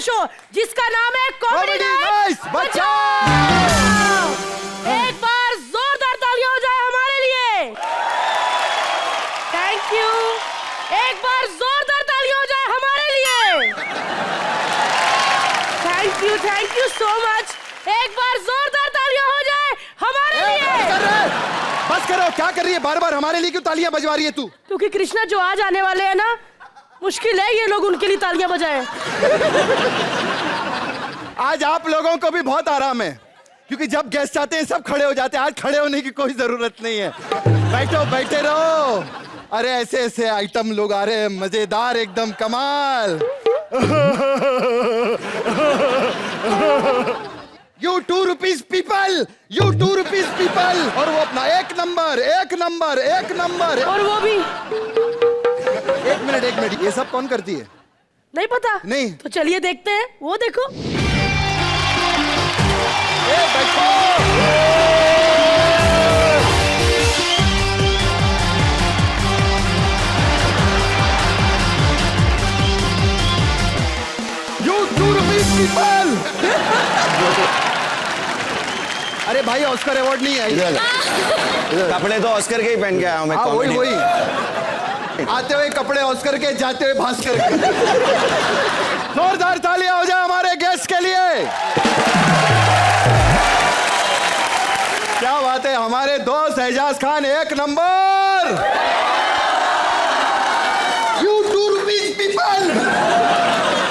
Show जिसका नाम है कॉमेडी नाइट बचाओ। एक बार जोरदार तालियां हो जाए हमारे लिए। Thank you. एक बार जोरदार तालियां हो जाए हमारे लिए। Thank you so much. एक बार जोरदार तालियां हो जाए हमारे लिए। बस करो, क्या कर रही है? बार बार हमारे लिए क्यों तालियां बजवा रही है तू? क्योंकि कृष्णा जो आज आने वाले हैं ना, मुश्किल है ये लोग उनके लिए तालियां बजाएं। आज आप लोगों को भी बहुत आराम है, क्योंकि जब गेस्ट आते हैं सब खड़े हो जाते हैं। आज खड़े होने की कोई जरूरत नहीं है। बैठो, बैठे रहो। अरे ऐसे ऐसे आइटम लोग आ रहे हैं, मजेदार, एकदम कमाल। You 2 rupees people, you 2 rupees people। और वो अपना एक नंबर। और वो भी। एक मिनट, ये सब कौन करती है? नहीं पता? नहीं। तो चलिए देखते हैं। वो देखो। बैठो। You 2 rupees people। अरे भाई, ऑस्कर अवार्ड नहीं है। कपड़े तो ऑस्कर के ही पहन के आया हूं मैं। वही आते हुए कपड़े ऑस्कर के, जाते हुए भास्कर के। जोरदार तालियां हो जाए हमारे गेस्ट के लिए। क्या बात है, हमारे दोस्त एजाज खान एक नंबर। You 2 rupees people।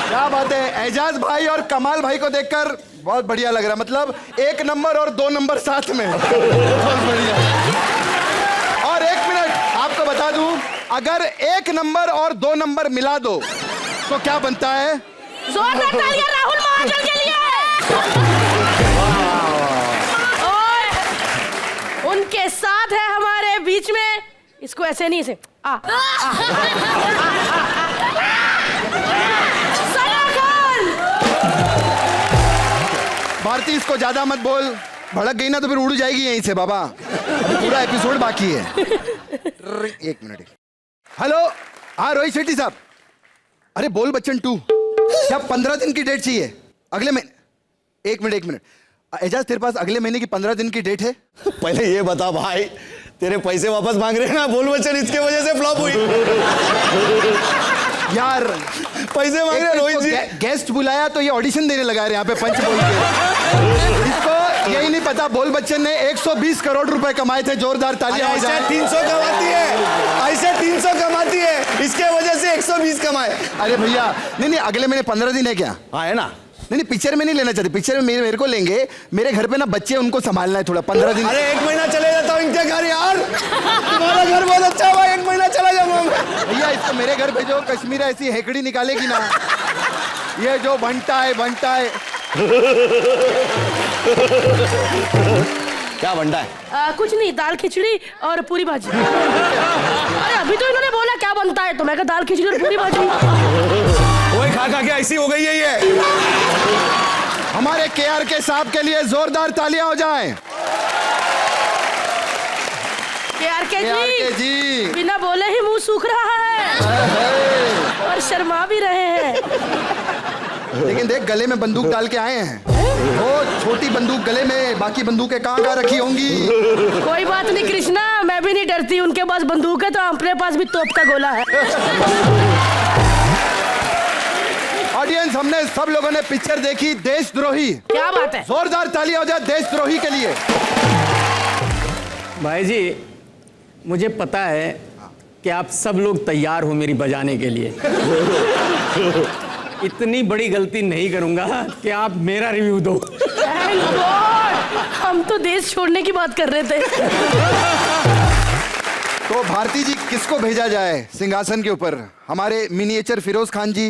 क्या बात है, एजाज भाई और कमाल भाई को देखकर बहुत बढ़िया लग रहा है। मतलब एक नंबर और 2 नंबर साथ में। बहुत बढ़िया। और एक मिनट, आपको बता दूं, अगर 1 नंबर और 2 नंबर मिला दो तो क्या बनता है? जोरदार तालियां राहुल महाजन के लिए। और उनके साथ है हमारे बीच में, इसको ऐसे नहीं, इसे सना खान। भारती, इसको ज्यादा मत बोल, भड़क गई ना तो फिर उड़ जाएगी यहीं से बाबा। पूरा एपिसोड बाकी है। एक मिनट। हेलो, हाँ रोहित शेट्टी साहब। अरे बोल बच्चन 2, क्या 15 दिन की डेट चाहिए? अगले महीने? एक मिनट। एजाज, तेरे पास अगले महीने की 15 दिन की डेट है? पहले ये बता भाई, तेरे पैसे वापस मांग रहे हैं ना बोल बच्चन, इसके वजह से फ्लॉप हुई। यार पैसे मांग रहे हैं रोहित जी। गेस्ट बुलाया तो ये ऑडिशन देने लगा रहे यहाँ पे पंच बोल के। इसको यही नहीं पता, बोल बच्चन ने 120 करोड़ रुपए कमाए थे। जोरदार तालियां हो जाए। 300 कमाती है, ऐसे 300 कमाती है, इसके वजह से 120 कमाए। अरे भैया, नहीं, अगले महीने 15 दिन है क्या? हाँ है ना। नहीं, पिक्चर में नहीं लेना चाहते। पिक्चर में मेरे को लेंगे। मेरे घर पे ना बच्चे, उनको संभालना है थोड़ा। 15 दिन। अरे 1 महीना चले जाता हूँ इनके घर यार। तुम्हारा घर बहुत अच्छा हुआ, 1 महीना चला जाऊंगा भैया। इसको मेरे घर भेजो, कश्मीर ऐसी हेकड़ी निकालेगी ना। ये जो बनता है। क्या बनता है? कुछ नहीं, दाल खिचड़ी और पूरी भाजी। अरे अभी तो इन्होंने बोला क्या बनता है, तो मैं कहा दाल खिचड़ी और पूरी भाजी। वही खा के ऐसी हो गई है ये। हमारे KRK साहब के लिए जोरदार तालियां हो जाएं। KRK जी बिना बोले ही मुंह सूख रहा है और शर्मा भी रहे हैं। लेकिन देख, गले में बंदूक डाल के आए हैं। वो छोटी बंदूक गले में, बाकी बंदूकें कहाँ रखी होंगी? कोई बात नहीं कृष्णा, मैं भी नहीं डरती। उनके पास बंदूक है तो अपने पास भी तोप का गोला है। ऑडियंस, हमने सब लोगों ने पिक्चर देखी देशद्रोही। क्या बात है, जोरदार तालियां हो जाए देशद्रोही के लिए। भाई जी, मुझे पता है कि आप सब लोग तैयार हो मेरी बजाने के लिए। इतनी बड़ी गलती नहीं करूंगा कि आप मेरा रिव्यू दो। Thank God! हम तो देश छोड़ने की बात कर रहे थे। तो भारती जी, किसको भेजा जाए सिंहासन के ऊपर? हमारे मिनिएचर फिरोज खान जी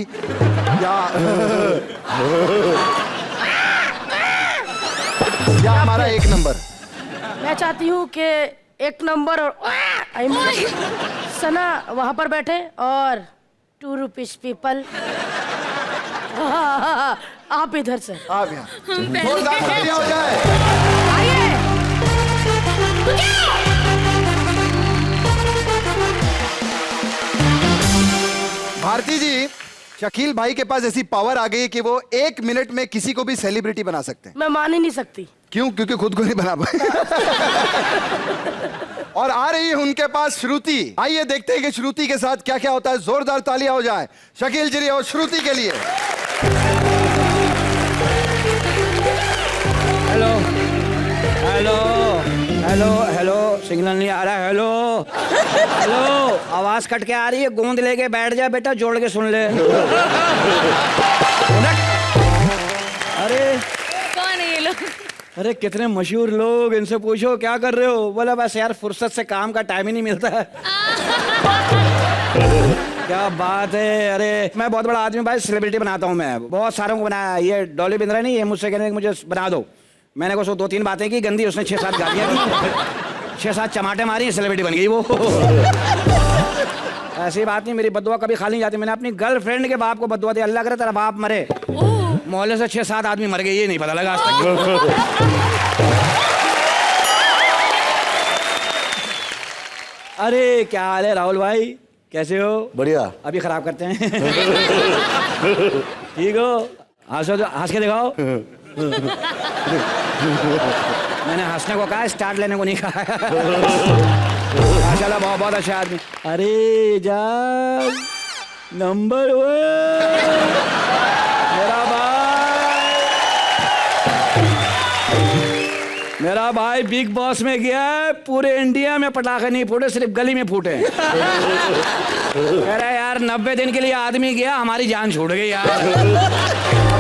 या हमारा 1 नंबर? मैं चाहती हूँ कि 1 नंबर और सना वहां पर बैठे और 2 रुपीज पीपल आप इधर से। आप यहाँ जोरदार तालियां हो जाए। आइए। भारती जी, शकील भाई के पास ऐसी पावर आ गई कि वो 1 मिनट में किसी को भी सेलिब्रिटी बना सकते हैं। मैं मान ही नहीं सकती। क्यों? क्योंकि खुद को नहीं बना पाए। और आ रही है उनके पास श्रुति। आइए देखते हैं कि श्रुति के साथ क्या क्या होता है। जोरदार तालियां हो जाए शकील जी और श्रुति के लिए। Hello hello hello hello, signal नहीं आ रहा। हेलो हेलो, आवाज कट के आ रही है। गोंद लेके बैठ जा बेटा, जोड़ के सुन ले। अरे कौन है ये लोग? अरे कितने मशहूर लोग, इनसे पूछो क्या कर रहे हो। बोला बस यार फुर्सत से काम का टाइम ही नहीं मिलता है। क्या बात है। अरे मैं बहुत बड़ा आदमी भाई, सेलिब्रिटी बनाता हूँ मैं, बहुत सारों को बनाया। ये डॉली बिंद्रा नहीं, ये मुझसे कहने मुझे बना दो। मैंने उसको 2-3 बातें की गंदी, उसने 6-7 गालियाँ दी, 6-7 चमाटे मारी, सेलिब्रिटी बन गई वो। ऐसी बात नहीं, मेरी बद्दुआ कभी खाली नहीं जाती। मैंने अपनी गर्लफ्रेंड के बाप को बद्दुआ दी, अल्लाह करे तेरा बाप मरे। मोहल्ले से 6-7 आदमी मर गए, ये नहीं पता लगा आज तक। अरे क्या हाल है राहुल भाई, कैसे हो? बढ़िया। अभी खराब करते हैं। ठीक हो? हंसो तो हंस के दिखाओ। मैंने हंसने को कहा, स्टार्ट लेने को नहीं कहा। माशाल्लाह बहुत बहुत अच्छा आदमी। अरे जान नंबर 1 मेरा भाई बिग बॉस में गया है, पूरे इंडिया में पटाखे नहीं फूटे, सिर्फ गली में फूटे। कह रहा यार 90 दिन के लिए आदमी गया, हमारी जान छूट गई यार। अब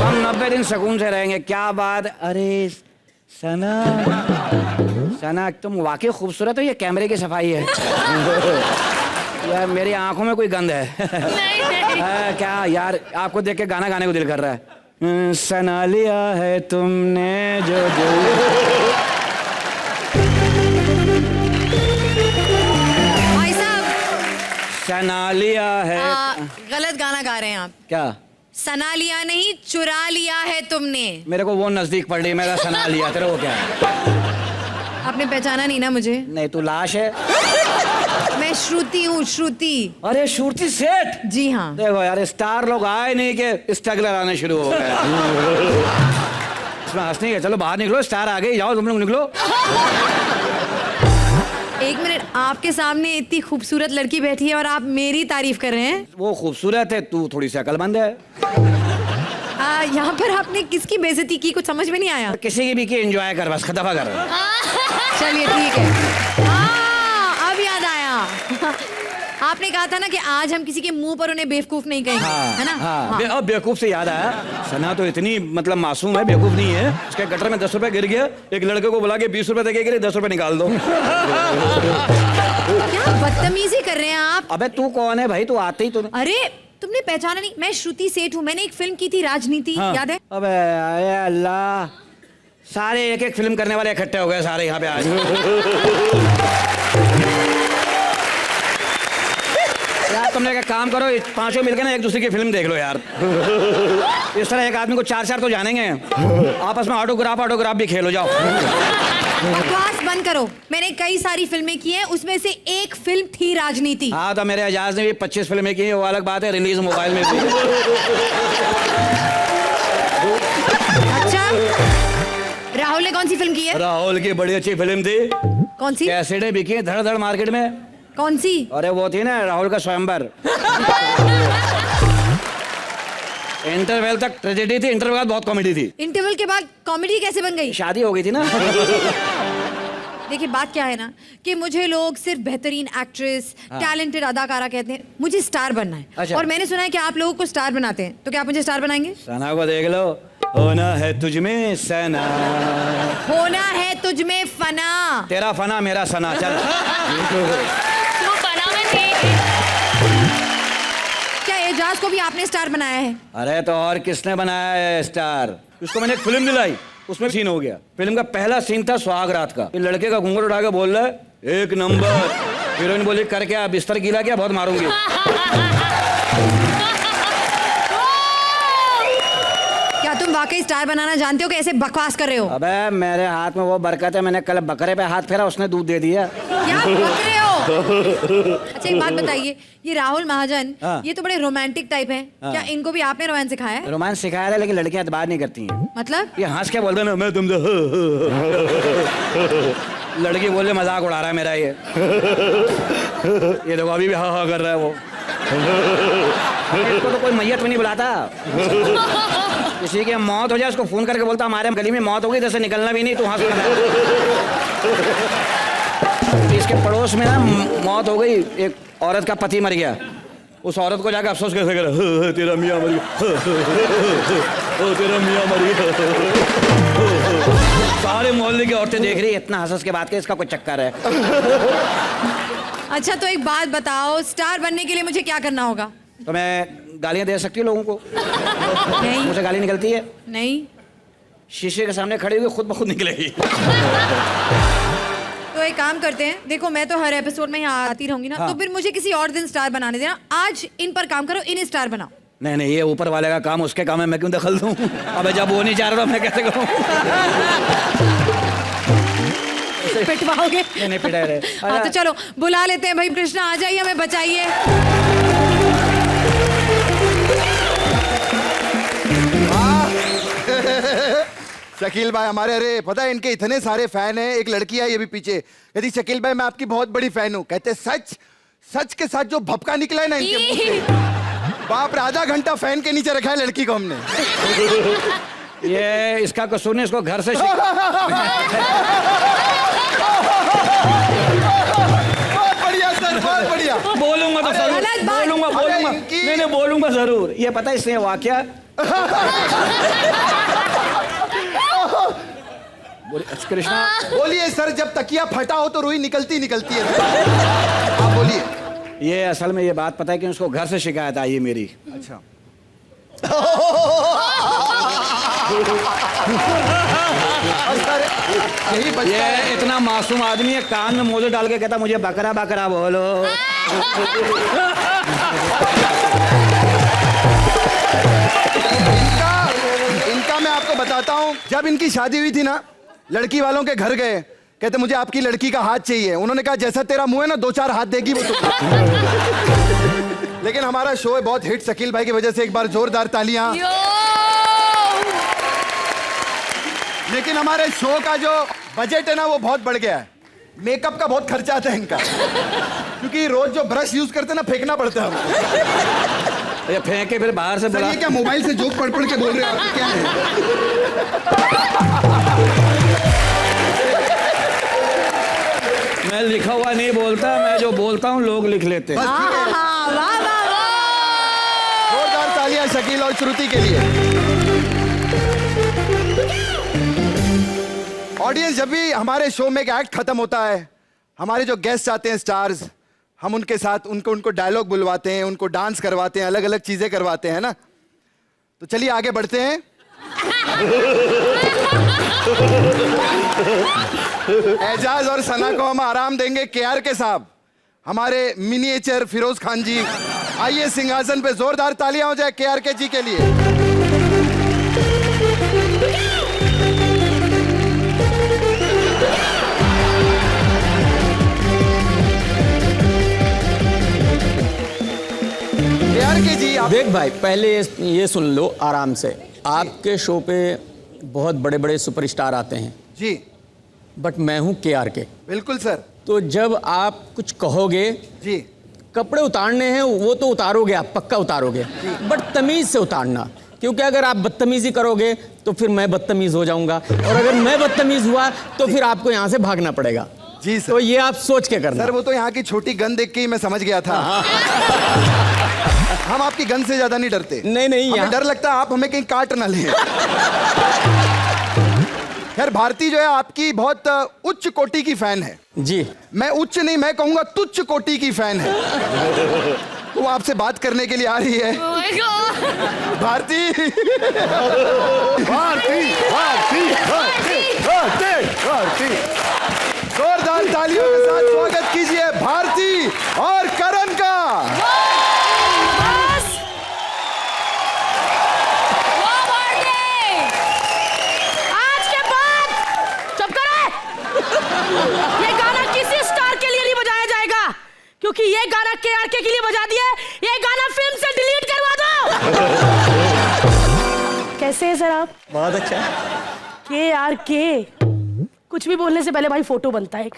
हम 90 दिन सुकून से रहेंगे। क्या बात। अरे सना, सना तुम वाकई खूबसूरत हो, ये कैमरे की सफाई है। यार मेरी आंखों में कोई गंध है। नहीं। क्या यार, आपको देख के गाना गाने को दिल कर रहा है। सना लिया है तुमने जो भाई साहब, सना लिया है। गलत गाना गा रहे हैं आप। क्या? सना लिया नहीं, चुरा लिया है तुमने। मेरे को वो नजदीक पड़ रही, मेरा सना लिया, तेरे को क्या है? आपने पहचाना नहीं ना मुझे? नहीं तू लाश है। मैं श्रुति हूँ, श्रुति। अरे श्रुति सेठ। जी हाँ। देखो यार, स्टार लोग आए नहीं के स्ट्रगलर आने शुरू हो गए। इसमें हंसने के, चलो बाहर निकलो, स्टार आ गए, जाओ तुम लोग निकलो। एक मिनट, आपके सामने इतनी खूबसूरत लड़की बैठी है और आप मेरी तारीफ कर रहे हैं? वो खूबसूरत है, तू थोड़ी सी अकलमंद है। यहाँ पर आपने किसकी बेइज्जती की, कुछ समझ में नहीं आया। किसी की भी की एंजॉय कर, बस दफा कर। चलिए ठीक है। हाँ अब याद आया। आपने कहा था ना कि आज हम किसी के मुंह पर उन्हें बेवकूफ नहीं कहेंगे, है ना? हाँ। अब बेवकूफ से याद आया, सना तो इतनी मतलब मासूम है, बेवकूफ नहीं है। उसके गटर में 10 रुपए गिर गया, एक लड़के को बुला के 20 रुपए देके गिरे, 10 रुपए निकाल दो। क्या बदतमीजी कर रहे हैं आप? अबे तू कौन है भाई, तू आते ही तो। अरे तुमने पहचाना नहीं, मैं श्रुति सेठ हूँ। मैंने एक फिल्म की थी राजनीति, हाँ। याद है? अबे अरे अल्लाह, सारे एक एक फिल्म करने वाले इकट्ठे हो गए सारे यहाँ पे आज। यार तुमने एक काम करो, पांचों मिलकर ना एक दूसरे की फिल्म देख लो यार। इस तरह एक आदमी को 4-4 तो जानेंगे, आपस में ऑटोग्राफ भी खेलो, जाओ। बकवास बंद करो। मैंने कई सारी फिल्में की हैं, उसमें से एक फिल्म थी राजनीति। हाँ तो मेरे एजाज ने भी 25 फिल्में की, वो अलग बात है, रिलीज मोबाइल में भी। अच्छा, राहुल ने कौन सी फिल्म की है? राहुल की बड़ी अच्छी फिल्म थी। कौन सी? कैसेटें बिकी धड़ धड़ मार्केट में। कौन सी? अरे वो थी ना राहुल का स्वयंवर। इंटरवल तक ट्रेजेडी थी, इंटरवल के बाद बहुत कॉमेडी थी। इंटरवल के बाद कॉमेडी कैसे बन गई? शादी हो गई थी ना। देखिए बात क्या है ना कि मुझे लोग सिर्फ बेहतरीन एक्ट्रेस, टैलेंटेड अदाकारा कहते हैं, मुझे स्टार बनना है। अच्छा। और मैंने सुना है कि आप लोगों को स्टार बनाते हैं, तो क्या आप मुझे स्टार बनाएंगे? सना को देख लो, होना है तुझमें सना, होना है तुझमें फना। तेरा फना मेरा सना। चल तू फना में थी। क्या एजाज को भी आपने स्टार बनाया है? अरे तो और किसने बनाया है स्टार? उसको मैंने एक फिल्म दिलाई, उसमें सीन हो गया। फिल्म का पहला सीन था सुहाग रात का। ये लड़के का घूंघट उठा के बोल रहा है 1 नंबर। हीरोइन बोली कर क्या, बिस्तर गीला क्या, बहुत मारूंगी। क्या तुम वाकई स्टार बनाना जानते हो कि ऐसे बकवास कर रहे हो? अबे मेरे हाथ में वो बरकत है, मैंने कल बकरे पे हाथ फेरा, उसने दूध दे दिया। क्या बक रहे हो? अच्छा एक बात बताइए, ये राहुल महाजन हाँ। ये तो बड़े रोमांटिक टाइप हैं। क्या इनको भी आपने रोमांस सिखाया है? रोमांस सिखाया है, लेकिन लड़कियां एतबार नहीं करती हैं। मतलब ये हंस के बोलते हैं ना, मैं तुमसे लड़की बोल रही मजाक उड़ा रहा है मेरा ये देखो अभी भी हा हा कर रहा है वो। इसको तो कोई मैयत में नहीं बुलाता। किसी की मौत हो जाए उसको फोन करके बोलता हमारे गली में मौत हो गई, जैसे निकलना भी नहीं, तू हंस रहा है। इसके पड़ोस में ना मौत हो गई, एक औरत का पति मर गया। उस औरत को जाकर अफसोस कैसे करे, तेरा मियाँ मर गया, तेरा मियाँ मर गया। सारे मोहल्ले की औरतें देख रही है, इतना हंस के बात के इसका कोई चक्कर है। अच्छा तो एक बात बताओ, स्टार बनने के लिए मुझे क्या करना होगा? तो मैं गालियां दे सकती हूँ लोगों को? नहीं मुझे गाली निकलती है? नहीं। शीशे के सामने खड़ी हुई खुद ब खुद निकलेगी। तो एक काम करते हैं, देखो मैं तो हर एपिसोड में यहाँ आती रहूंगी ना, हाँ। तो फिर मुझे किसी और दिन स्टार बनाने देना। आज इन पर काम करो, इन्हें स्टार बनाओ। नहीं नहीं, ये ऊपर वाले का काम, उसके काम है, मैं क्यों दखल दूं? अबे जब वो नहीं चाह रहा तो मैं कैसे करूं? पिटवाओगे? नहीं पिटा रहे। हाँ तो चलो बुला लेते हैं भाई, कृष्णा आ जाइए, हमें बचाइए। शकील भाई हमारे, अरे पता है इनके इतने सारे फैन हैं। एक लड़की है ये भी पीछे, कहती शकील भाई मैं आपकी बहुत बड़ी फैन हूँ। कहते सच? सच के साथ जो भपका निकला है ना इनके मुंह से, बाप रे, आधा घंटा फैन के नीचे रखा है लड़की को हमने। ये इसका कसूर नहीं, इसको घर से बहुत बढ़िया सर, बहुत बढ़िया। बोलूंगा तो जरूर, गलत बात। बोलूंगा बोलूंगा, इनकी- नहीं बोलूंगा जरूर। ये पता है इसने वाकया कृष्णा, बोलिए सर, जब तकिया फटा हो तो रुई निकलती निकलती है। आप बोलिए। ये असल में ये बात पता है कि उसको घर से शिकायत आई है मेरी। अच्छा। और सर यही बच्चा ये है। इतना मासूम आदमी है, कान में मोजे डाल के कहता मुझे बकरा बकरा बोलो। इनका मैं आपको बताता हूँ, जब इनकी शादी हुई थी ना, लड़की वालों के घर गए, कहते मुझे आपकी लड़की का हाथ चाहिए। उन्होंने कहा जैसा तेरा मुंह है ना, 2-4 हाथ देगी वो तुमको। लेकिन हमारा शो है बहुत हिट, शकील भाई की वजह से एक बार जोरदार तालियां। लेकिन हमारे शो का जो बजट है ना वो बहुत बढ़ गया है। मेकअप का बहुत खर्चा आता है इनका, क्योंकि रोज जो ब्रश यूज करते हैं ना फेंकना पड़ता है हमको। ये फेंक के फिर बाहर से सर बोला ये क्या मोबाइल से जोक पढ़ के बोल रहे हो आप, क्या है? मैं लिखा हुआ नहीं बोलता, मैं जो बोलता हूँ लोग लिख लेते हैं। बस ठीक है। वाह वाह वाह। जोरदार तालियां शकील और श्रुति के लिए। ऑडियंस, जब भी हमारे शो में एक एक्ट खत्म होता है, हमारे जो गेस्ट आते हैं स्टार्स, हम उनके साथ उनको डायलॉग बुलवाते हैं, उनको डांस करवाते हैं, अलग अलग चीजें करवाते हैं ना। तो चलिए आगे बढ़ते हैं। एजाज और सना को हम आराम देंगे। केआर के साहब, हमारे मिनिएचर फिरोज खान जी, आइए सिंहासन पे। जोरदार तालियां हो जाए केआर के जी के लिए। केआर के जी आप देख भाई, पहले ये सुन लो आराम से। आपके शो पे बहुत बड़े बड़े सुपरस्टार आते हैं, जी बट मैं हूँ केआर के। बिल्कुल सर। तो जब आप कुछ कहोगे, जी कपड़े उतारने हैं वो तो उतारोगे, आप पक्का उतारोगे, बट तमीज से उतारना। क्योंकि अगर आप बदतमीजी करोगे तो फिर मैं बदतमीज हो जाऊंगा, और अगर मैं बदतमीज हुआ तो फिर आपको यहाँ से भागना पड़ेगा। जी सर। तो ये आप सोच के करना। सर वो तो यहाँ की छोटी गन देख के ही मैं समझ गया था। हम आपकी गन से ज्यादा नहीं डरते। नहीं नहीं, हमें यहाँ डर लगता है आप हमें कहीं काट ना लें। खैर भारती जो है आपकी बहुत उच्च कोटि की फैन है। जी, मैं उच्च नहीं, मैं कहूंगा तुच्छ कोटि की फैन है। वो आपसे बात करने के लिए आ रही है। भारती भारती भारती भारती भारती भारती जोरदार तालियों के साथ स्वागत कीजिए भारती और करण का। आज के बाद चुप करे। ये गाना किसी स्टार के लिए नहीं बजाया जाएगा। क्योंकि ये गाना KRK के लिए बजा दिया है, ये गाना फिल्म से डिलीट करवा दो। कैसे है सर आप? बहुत अच्छा। KRK, कुछ भी बोलने से पहले भाई फोटो बनता है एक।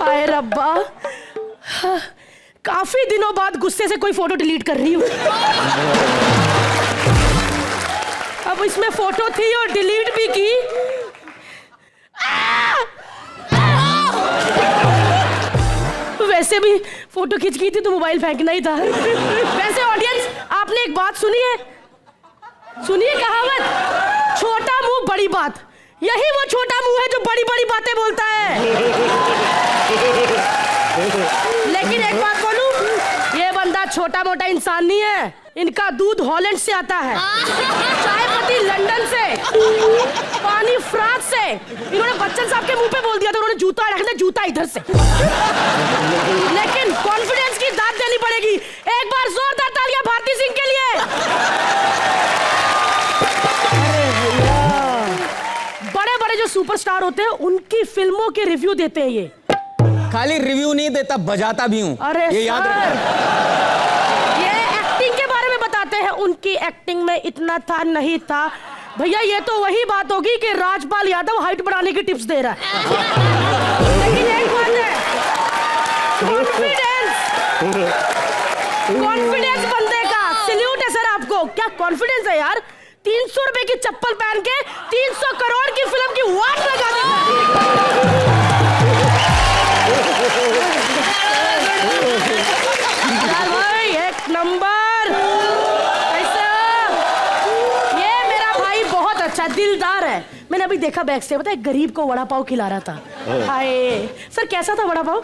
हाय रब्बा, काफी दिनों बाद गुस्से से कोई फोटो डिलीट कर रही हूँ। अब इसमें फोटो थी और डिलीट भी की। वैसे भी फोटो खींच की थी तो मोबाइल फेंकना ही था। वैसे ऑडियंस, आपने एक बात सुनी है? सुनिए कहावत, छोटा मुंह बड़ी बात। यही वो छोटा मुंह है जो बड़ी बड़ी बातें बोलता है। लेकिन एक बात बोलूं, ये बंदा छोटा मोटा इंसान नहीं है। इनका दूध हॉलैंड से आता है, चाय पत्ती लंदन से, पानी फ्रांस से। इन्होंने बच्चन साहब के मुंह पे बोल दिया था, उन्होंने जूता रखना, जूता इधर से। लेकिन कॉन्फिडेंस की दाद देनी पड़ेगी। एक बार जोरदार तालियां भारती सिंह के लिए। बड़े बड़े जो सुपरस्टार होते हैं उनकी फिल्मों के रिव्यू देते हैं ये। खाली रिव्यू नहीं देता, बजाता भी हूँ। अरे ये याद रखना। ये एक्टिंग के बारे में बताते हैं, उनकी एक्टिंग में इतना था नहीं था। भैया ये तो वही बात होगी कि राजपाल यादव हाइट बढ़ाने की टिप्स दे रहा है। लेकिन एक बात है, कॉन्फिडेंस बंदे का सैल्यूट है सर आपको। क्या कॉन्फिडेंस है यार, 300 रुपए की चप्पल पहन के 300 करोड़ की फिल्म की वाट लगा दी। भाई एक नंबर। ऐसा ये मेरा भाई बहुत अच्छा दिलदार है। मैंने अभी देखा बैक से, पता है, गरीब को वड़ा पाव खिला रहा था। हाय सर, कैसा था वड़ा पाव?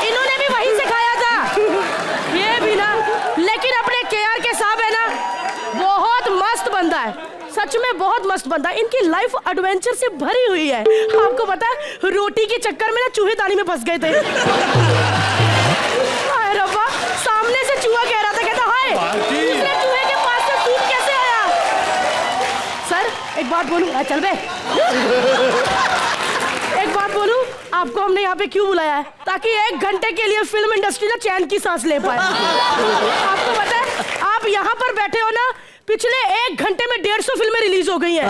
इन्होंने भी वहीं से खाया था, ये भी ना। लेकिन अपने KRK साहब है ना, बहुत मस्त बंदा है, सच में बहुत मस्त बंदा। इनकी लाइफ एडवेंचर से भरी हुई है। आपको पता है, रोटी के चक्कर में ना चूहेदानी में फंस गए थे। हाय रब्बा, सामने से चूहा कह रहा था, कहता हाय दूसरे चूहे के पास से दूध कैसे आया? सर एक बात बोलूं, चल बे। एक बात बोलूं, आपको हमने यहाँ पे क्यों बुलाया है? ताकि 1 घंटे के लिए फिल्म इंडस्ट्री ना चैन की सांस ले पाए। आपको पता है, आप यहाँ पर बैठे हो ना, पिछले 1 घंटे में 150 फिल्में रिलीज हो गई हैं।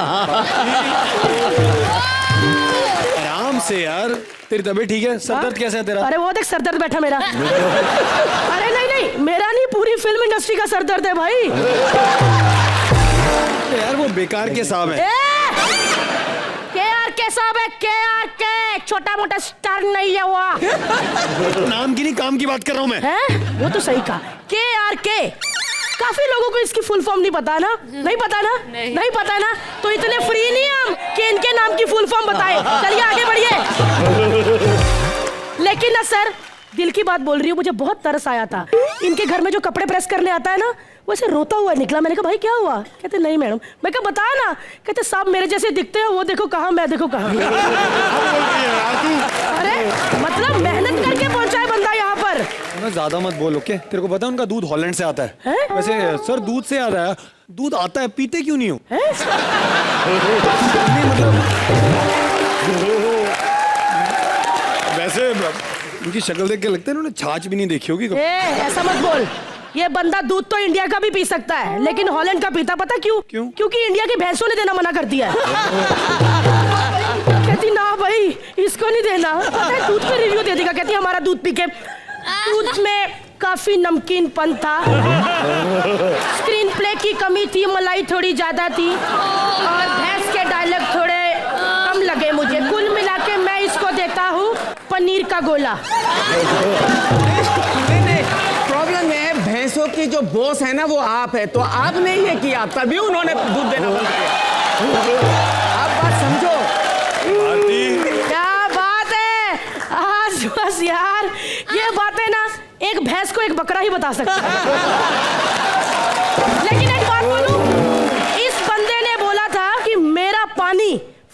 आराम से यार, तेरी तबीयत ठीक है? सर दर्द कैसा है तेरा? अरे वो देख, सर दर्द बैठा मेरा। अरे नहीं, मेरा नहीं, पूरी फिल्म इंडस्ट्री का सर दर्द है भाई। यार वो बेकार के साहब है। KRK साहब है, KRK, छोटा मोटा स्टार नहीं है वो। नाम की नहीं, काम की बात कर रहा हूँ मैं। हैं? वो तो सही कहा, KRK। काफी लोगों को इसकी फुल फॉर्म नहीं पता ना? नहीं पता ना? नहीं पता ना? तो इतने फ्री नहीं हम कि इनके नाम की फुल फॉर्म बताए। चलिए आगे बढ़िए। लेकिन ना सर, दिल की बात बोल रही हूँ, मुझे बहुत तरस आया था। इनके घर में जो कपड़े प्रेस करने आता है ना, वो ऐसे रोता हुआ निकला। मैंने कहा भाई क्या हुआ? कहते नहीं मैडम। मैं कहा बता ना। कहते साहब मेरे जैसे दिखते हो, वो देखो कहाँ, मैं देखो कहाँ। अरे मतलब मेहनत करके पहुंचा है बंदा यहाँ पर। ज्यादा मत बोल, ओके? तेरे को पता है उनका दूध हॉलैंड से आता है। वैसे सर, दूध से आता है, दूध आता है, पीते क्यों नहीं हो? नहीं मतलब वैसे उनकी शक्ल देख के लगता है उन्होंने छाछ भी नहीं देखी होगी। ऐसा मत बोल। ये बंदा दूध तो इंडिया का भी पी सकता है, लेकिन हॉलैंड का पीता। पता क्यों? क्योंकि इंडिया की भैंसों ने देना मना कर दिया है। कहती ना भाई इसको नहीं देना। पता है दूध पे रिव्यू दे देगा। कहती हमारा दूध पी के दूध में काफी नमकीनपन था, स्क्रीन प्ले की कमी थी, मलाई थोड़ी ज्यादा थी और भैंस के डायलॉग थोड़े कम लगे मुझे। कुल मिला के मैं इसको देता हूँ पनीर का गोला। प्रॉब्लम है, भैंसों की जो बॉस है ना वो आप है, तो आपने ये किया तभी उन्होंने दूध देना बंद किया। आप बात समझो। क्या बात है, आज बस यार ये बातें ना एक भैंस को एक बकरा ही बता सकता है। लेकिन एक बात बोलूं, इस बंदे ने बोला था कि मेरा पानी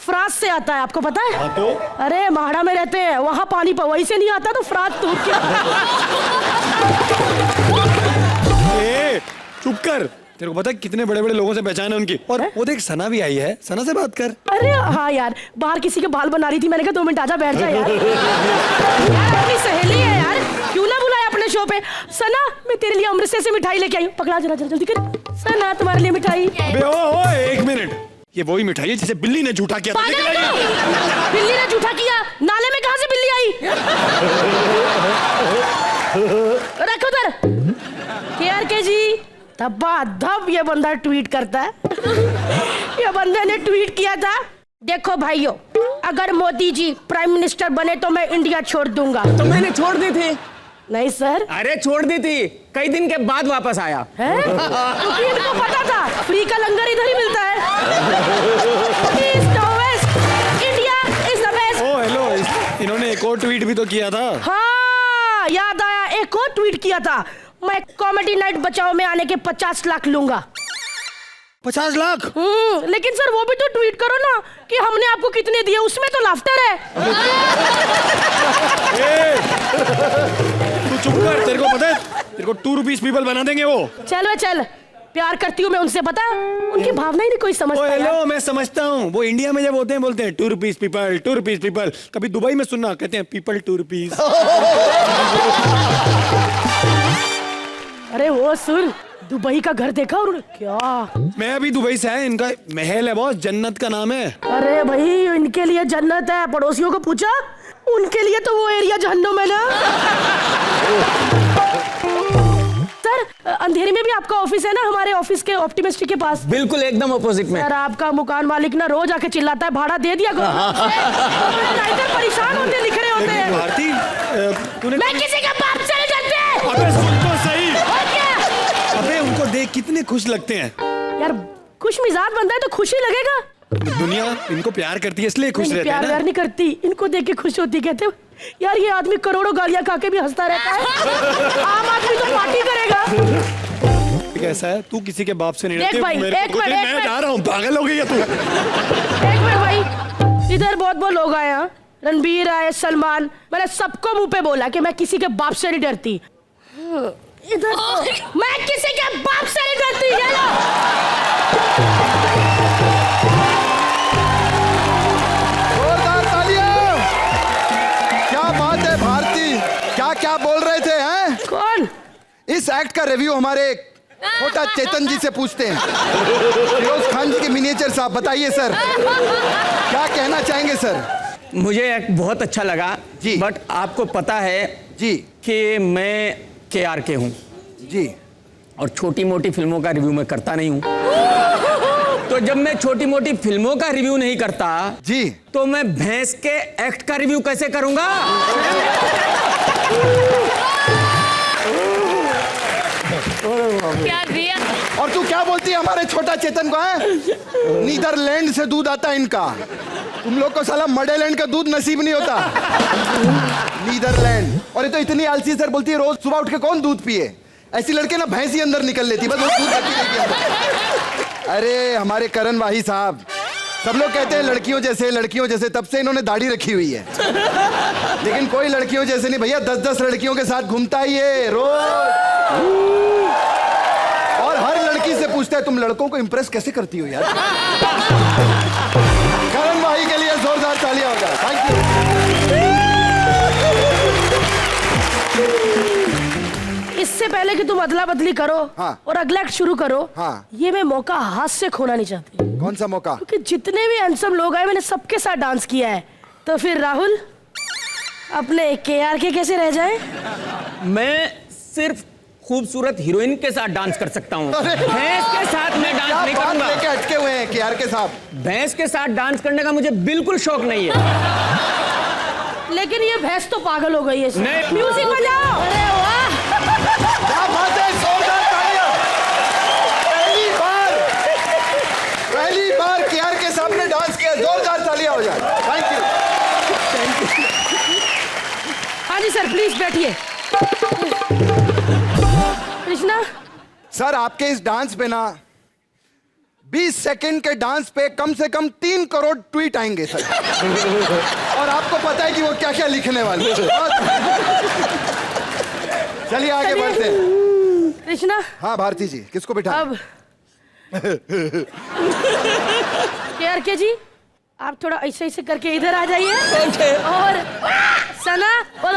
फ्रांस से आता है, आपको पता है? हाँ तो अरे महाड़ा में रहते हैं, वहाँ पानी वहीं से नहीं आता तो फ्रांस दूर के ए, चुप कर। तेरे को पता है कितने बड़े बड़े लोगों से पहचान है उनकी। और वो देख सना भी आई है, सना से बात कर। अरे हाँ यार, बाहर किसी के बाल बना रही थी, मैंने कहा 2 मिनट आजा बैठ जा यार। यार अपनी सहेली है यार, क्यों ना बुलाया अपने शो पे। सना मैं तेरे लिए अमृतसर से मिठाई लेके आई हूँ, पकड़ा जरा जल्दी कर। सना तुम्हारे लिए मिठाई। अबे ओ 1 मिनट, ये वही मिठाई है जिसे बिल्ली ने झूठा किया था। पागल है? बिल्ली ने झूठा किया? नाले में कहाँ से बिल्ली आई? रखो उधर। KRK जी, धब ये बंदा ट्वीट करता है। ये बंदे ने ट्वीट किया था, देखो भाइयों, अगर मोदी जी प्राइम मिनिस्टर बने तो मैं इंडिया छोड़ दूंगा। तो मैंने छोड़ दी थी। नहीं सर। अरे छोड़ दी थी, कई दिन के बाद वापस आया। है? क्योंकि इनको पता था फ्री का लंगर इधर ही मिलता है। East to West, India is the best। Oh hello, इन्होंने एक और ट्वीट भी तो किया था। हाँ याद आया, एक और ट्वीट किया था, मैं कॉमेडी नाइट बचाओ में आने के 50 लाख लूंगा। 50 लाख? लेकिन सर वो भी तो ट्वीट करो ना कि हमने आपको कितने दिए, उसमें तो लाफ्टर है। तू चुप कर। तेरे को पता है, तेरे को 2 रुपीस पीपल बना देंगे वो। चल प्यार करती हूँ मैं उनसे, पता है उनकी भावना ही नहीं कोई ओ समझता यार। हेलो, मैं समझता हूँ। वो इंडिया में जब होते हैं बोलते हैं 2 रुपीस पीपल, 2 रुपीस पीपल। कभी दुबई में सुनना, कहते हैं पीपल 2 रुपीस। अरे वो सुन, दुबई का घर देखा उन्होंने क्या? मैं अभी दुबई से आया, इनका महल है बॉस, जन्नत का नाम है। अरे भाई इनके लिए जन्नत है, पड़ोसियों को पूछा, उनके लिए तो वो एरिया जहन्नुम है ना। सर अंधेरी में भी आपका ऑफिस है ना, हमारे ऑफिस के ऑप्टिमिस्ट के पास। बिल्कुल एकदम अपोजिट में। सर आपका मकान मालिक ना रोज आके चिल्लाता है, भाड़ा दे दिया करो। राइटर परेशान होते लिख रहे होते हैं। भारती, तूने मैं किसी का बाप से नहीं डरते। अबे सुन तो सही। और क्या? अबे उनको देख कितने खुश लगते हैं। यार खुश मिजाज बंदा है तो खुश ही लगेगा। दुनिया इनको प्यार करती है इसलिए खुश रहते हैं प्यार ना। नहीं करती, इनको देख के खुश होती, कहते यार ये आदमी करोड़ों गालियां खा के भी हंसता रहता है, आम आदमी तो पार्टी करेगा। कैसा है, तू किसी के बाप से नहीं देख डरती। भाई, मेरे एक को मिनट, देख, एक मैं मिनट। जा रहा हूँ, पागल हो गई है तू। एक मिनट भाई, इधर बहुत लोग आए हैं, रणबीर आए, सलमान, मैंने सबको मुंह पे बोला कि मैं किसी के बाप से नहीं डरती। इधर मैं किसी के बाप से नहीं डरती। ये लो। जोरदार तालियां। क्या बात है भारती, क्या क्या बोल रहे थे हैं? कौन? इस एक्ट का रिव्यू हमारे छोटा चेतन जी से पूछते हैं। फिरोज खान जी के मिनिएचर साहब, बताइए सर, क्या कहना चाहेंगे सर? मुझे एक बहुत अच्छा लगा जी। बट आपको पता है जी कि मैं KRK हूँ जी। और छोटी मोटी फिल्मों का रिव्यू मैं करता नहीं हूँ। तो जब मैं छोटी मोटी फिल्मों का रिव्यू नहीं करता जी तो मैं भैंस के एक्ट का रिव्यू कैसे करूंगा? क्या दिया? और तू क्या बोलती है हमारे छोटा चेतन को है? नीदरलैंड से दूध आता है इनका, तुम लोग को साला मडेलैंड का दूध नसीब नहीं होता। नीदरलैंड। और ये तो इतनी आलसी सर, बोलती है रोज सुबह उठ के कौन दूध पिए, ऐसी लड़के ना भैंस ही अंदर निकल लेती, बस वो दूध रखी रहती है अंदर। अरे हमारे करण वाही साहब, सब लोग कहते हैं लड़कियों जैसे, तब से इन्होंने दाढ़ी रखी हुई है, लेकिन कोई लड़कियों जैसे नहीं भैया, 10-10 लड़कियों के साथ घूमता ही है रोज, और हर लड़की से पूछता है तुम लड़कों को इंप्रेस कैसे करती हो यार। करण भाई के लिए जोरदार तालियां हो जाए। Thank you. इससे पहले कि तुम अदला बदली करो हाँ। और अगला एक्ट शुरू करो, हाँ। ये मैं मौका हाथ से खोना नहीं चाहती, कौन सा मौका? क्योंकि जितने भी हैंडसम लोग आए मैंने सबके साथ डांस किया है, तो फिर राहुल अपने KRK कैसे रह जाए? मैं सिर्फ खूबसूरत हीरोइन के साथ डांस कर सकता हूँ, भैंस के साथ मैं डांस क्या नहीं बात करूंगा। लेके अटके हुए हैं KRK साहब? भैंस के साथ डांस करने का मुझे बिल्कुल शौक नहीं है। लेकिन ये भैंस तो पागल हो गई है। नहीं। म्यूजिक बजाओ। अरे वाह, क्या बात है, जोरदार तालियां। पहली बार KRK साहब ने डांस किया, जोरदार तालियां हो जाए। Thank you. हाँ जी सर प्लीज बैठिए। कृष्णा सर आपके इस डांस पे ना 20 सेकंड के डांस पे कम से कम 3 करोड़ ट्वीट आएंगे सर। और आपको पता है कि वो क्या क्या लिखने वाले हैं। चलिए आगे बढ़ते हैं। कृष्णा हाँ भारती जी, किसको बिठा? अब के जी आप थोड़ा ऐसे ऐसे करके इधर आ जाइए। और सना और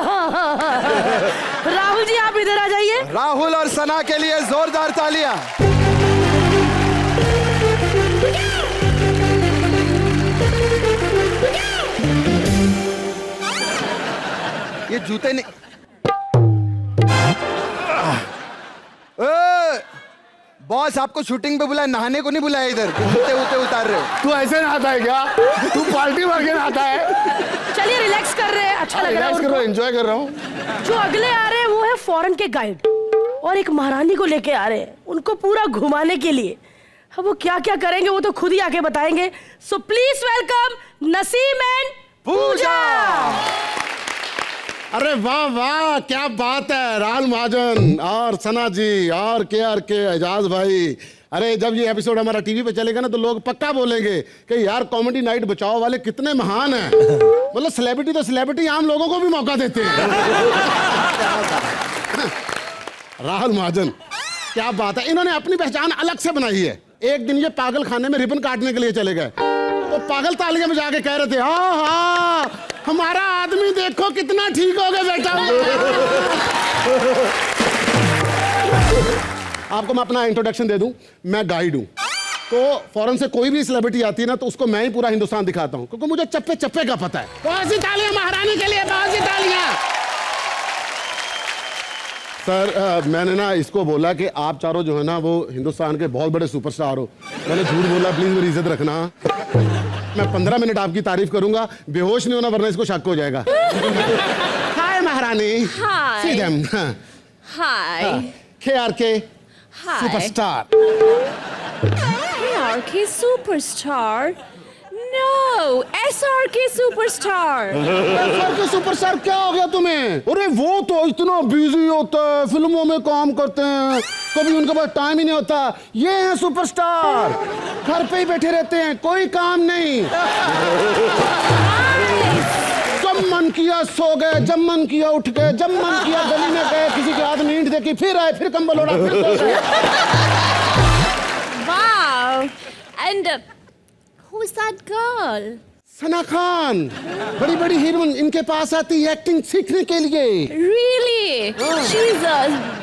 राहुल जी आप इधर आ जाइए। राहुल और सना के लिए जोरदार तालियां। ये जूते नहीं। बॉस आपको शूटिंग पे बुलाया, नहाने को नहीं बुलाया इधर। जूते उते उतार रहे हो। तू ऐसे नहाता है क्या? तू पार्टी मार के नहाता है? चलिए रिलैक्स कर रहे हैं, अच्छा लग रहा है रिलैक्स कर रहा हूँ, उनको। एंजॉय कर रहा हूँ। जो अगले आ रहे हैं वो है फॉरेन के गाइड और एक महारानी को लेके आ रहे हैं उनको पूरा घुमाने के लिए। अब वो क्या क्या करेंगे वो तो खुद ही आके बताएंगे। So please welcome Naseem and Pooja. अरे वाह वाह, क्या बात है। राहुल महाजन और सना जी और के एजाज भाई। अरे जब ये एपिसोड हमारा टीवी पे चलेगा ना तो लोग पक्का बोलेंगे कि यार कॉमेडी नाइट बचाओ वाले कितने महान हैं। मतलब सेलिब्रिटी तो सेलिब्रिटी आम लोगों को भी मौका देते हैं। राहुल महाजन क्या बात है, इन्होंने अपनी पहचान अलग से बनाई है। एक दिन ये पागल खाने में रिबन काटने के लिए चले गए तो पागल तालियां बजा के कह रहे थे, हाँ हाँ हमारा आदमी देखो कितना ठीक हो गया बेटा। आपको मैं अपना इंट्रोडक्शन दे दूं, मैं गाइड हूं। तो फॉरेन से कोई भी सेलिब्रिटी आती है ना तो उसको मैं ही पूरा हिंदुस्तान दिखाता हूं क्योंकि मुझे चप्पे चप्पे का पता है। बहुत सी तालियां महारानी के लिए, बहुत सी तालियां। सर मैंने ना इसको बोला कि आप चारों जो है ना वो हिंदुस्तान के बहुत बड़े सुपरस्टार हो। मैंने झूठ बोला, प्लीज मेरी इज्जत रखना। मैं 15 मिनट आपकी तारीफ करूंगा, बेहोश नहीं होना वरना इसको शक हो जाएगा। हाय महारानी। Hi. See them. Hi. KRK Hi. Superstar. KRK Superstar? No, SRK Superstar. SRK superstar क्या हो गया तुम्हें? अरे वो तो इतना बिजी होता है, फिल्मों में काम करते हैं, कभी उनके पास टाइम ही नहीं होता। ये हैं सुपरस्टार, घर पे ही बैठे रहते हैं, कोई काम नहीं। जब मन किया सो गए, जब मन किया उठ गए, जब मन किया गली में गए, किसी के हाथ नींद देखी, फिर आए, फिर कंबल ओढ़ा, फिर सो गए। Wow. And who's that girl? Sana Khan, बड़ी बड़ी हीरोइन इनके पास आती है एक्टिंग सीखने के लिए। Really? She's a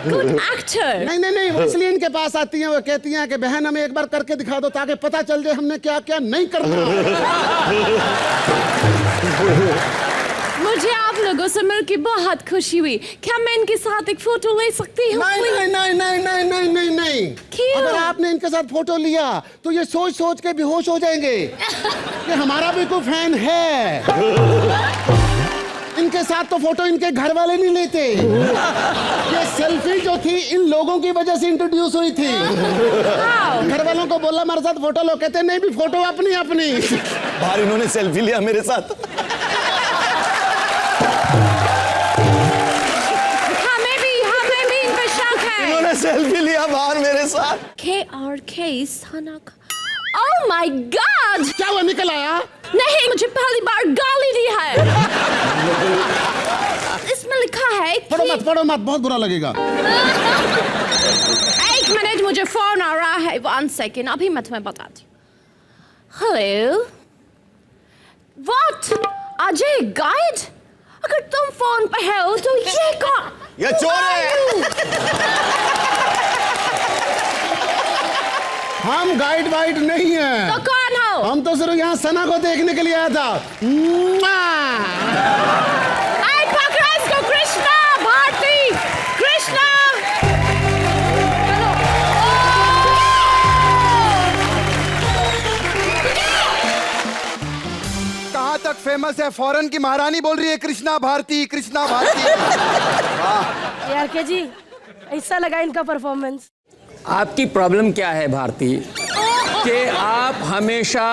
good actor. नहीं नहीं नहीं, वो इसलिए इनके पास आती हैं, वो कहती हैं कि बहन हमें एक बार करके दिखा दो ताकि पता चल जाए हमने क्या क्या नहीं करना। मुझे आप लोगों से मिलकर बहुत खुशी हुई। क्या मैं इनके साथ एक फोटो ले सकती हूँ? नहीं नहीं नहीं नहीं नहीं नहीं नहीं नहीं। क्यों? अगर आपने इनके साथ फोटो लिया तो ये सोच सोच के बेहोश हो जाएंगे कि हमारा भी कोई फैन है। इनके साथ तो फोटो इनके घर वाले नहीं लेते। ये सेल्फी जो थी इन लोगों की वजह से इंट्रोड्यूस हुई थी। घर वालों को बोला हमारे साथ फोटो लो, कहते नहीं भी फोटो अपनी अपनी। बाहर इन्होंने सेल्फी लिया मेरे साथ। इन्होंने सेल्फी लिया बाहर मेरे साथ। KRK Sana. Oh my God! क्या हुआ, निकल आया? नहीं, मुझे पहली बार गाली दी है। इसमें लिखा है कि पढ़ो मत, बहुत बुरा लगेगा। एक मिनट, मुझे फोन आ रहा है। 1 सेकेंड, अभी मैं तुम्हें बताती हूँ। Hello, what? अजय गाइड? अगर तुम फोन पे हो तो ये कौन? ये चोर है। हम गाइड वाइड नहीं हैं। तो कौन हो? हम तो सिर्फ यहाँ सना को देखने के लिए आया था। आई पकड़ा इसको। कृष्णा, भारती, कृष्णा। कहाँ तक फेमस है? फॉरेन की महारानी बोल रही है कृष्णा भारती, कृष्णा भारती। वाह यार के जी ऐसा लगा इनका परफॉर्मेंस। आपकी प्रॉब्लम क्या है भारती कि आप हमेशा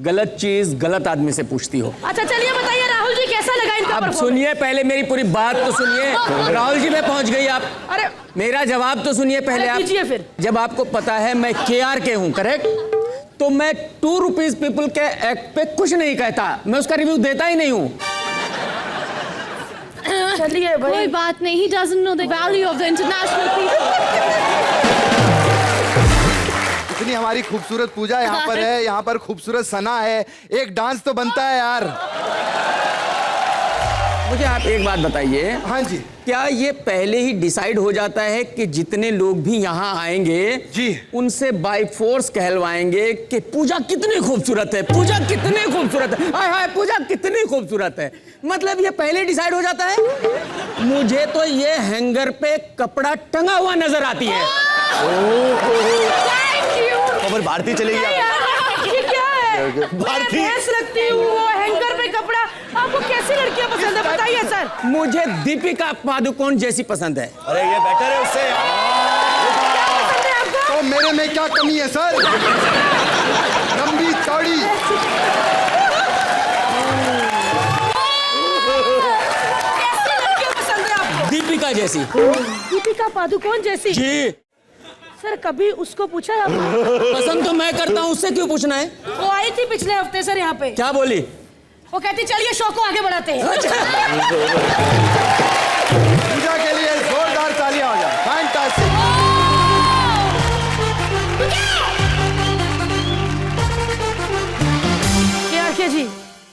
गलत चीज गलत आदमी से पूछती हो। अच्छा चलिए बताइए राहुल जी कैसा लगा इनका अब परफॉर्मेंस? सुनिए, पहले मेरी पूरी बात तो सुनिए। राहुल जी में पहुंच गई आप। अरे मेरा जवाब तो सुनिए पहले अरे आप। दीजिए फिर। जब आपको पता है मैं KRK हूं, करेक्ट? तो मैं 2 रुपीज पीपल के एक्ट पे कुछ नहीं कहता, मैं उसका रिव्यू देता ही नहीं हूँ। चलिए कोई भाई, बात नहीं, he doesn't know the value of the international people. इतनी हमारी खूबसूरत पूजा यहाँ पर है, यहाँ पर खूबसूरत सना है, एक डांस तो बनता है यार। मुझे आप एक बात बताइए, हाँ जी। क्या ये पहले ही डिसाइड हो जाता है कि जितने लोग भी यहाँ आएंगे जी, उनसे बाय फोर्स कहलवाएंगे कि पूजा कितनी खूबसूरत है, पूजा कितनी खूबसूरत है, हाय हाय पूजा कितनी खूबसूरत है? मतलब ये पहले डिसाइड हो जाता है? मुझे तो ये हैंगर पे कपड़ा टंगा हुआ नजर आती है। खबर भारती चलेगी आप। ये क्या है? भारती। मैं भैंस लगती हूँ, वो हैंगर पे कपड़ा। आपको कैसी लड़कियां पसंद है बताइए सर। मुझे दीपिका पादुकोण जैसी पसंद है। अरे ये बेटर है उससे। क्या पसंद है आपको? तो मेरे में क्या कमी है सर? लंबी चौड़ी। कैसी लड़कियां पसंद है आपको? दीपिका जैसी। दीपिका पादुकोण जैसी? जी। सर कभी उसको पूछा है आपने? पसंद तो मैं करता हूँ, उससे क्यों पूछना है? वो आई थी पिछले हफ्ते सर यहाँ पे, क्या बोली? वो कहती चलिए शो को आगे बढ़ाते हैं। पूजा के लिए जोरदार तालियां हो जाए। फैंटास्टिक। क्या जी,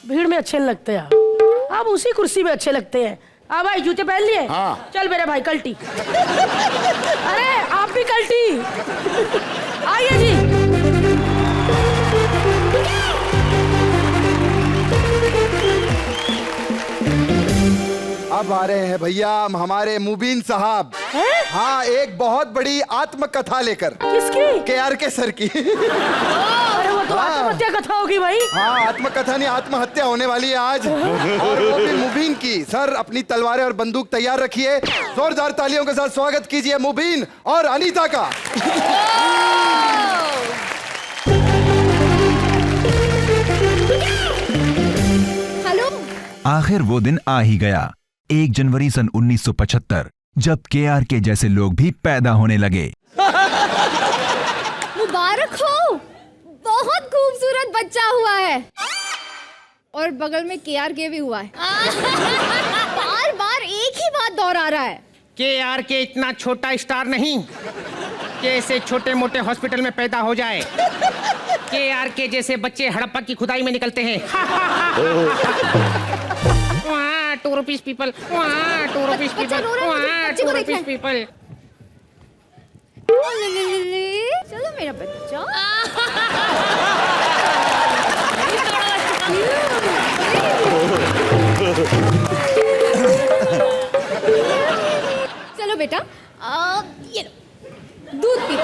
भीड़ में अच्छे नहीं लगते आप उसी कुर्सी में अच्छे लगते हैं। आप भाई जूते पहन लिए? हाँ। चल मेरे भाई कल्टी। अरे आप भी कल्टी। आइए जी। अब आ रहे हैं भैया हमारे मुबीन साहब। हाँ, एक बहुत बड़ी आत्मकथा लेकर। किसकी? KRK सर की। अरे वो तो आत्महत्या कथा होगी भाई। हाँ, आत्मकथा नहीं, आत्महत्या होने वाली है आज, और वो भी मुबीन की। सर अपनी तलवारें और बंदूक तैयार रखिए। जोरदार तालियों के साथ स्वागत कीजिए मुबीन और अनीता का। हेलो। आखिर वो दिन आ ही गया, 1 जनवरी सन 1975, जब KRK जैसे लोग भी पैदा होने लगे। मुबारक हो, बहुत खूबसूरत बच्चा हुआ है और बगल में KRK भी हुआ है। बार बार एक ही बात दोहरा रहा है। KRK इतना छोटा स्टार नहीं कि ऐसे छोटे मोटे हॉस्पिटल में पैदा हो जाए। KRK जैसे बच्चे हड़प्पा की खुदाई में निकलते हैं। 2 rupees people, 2 rupees people, 2 rupees people. चलो मेरा बच्चा। चलो बेटा, ये लो, दूध पियो।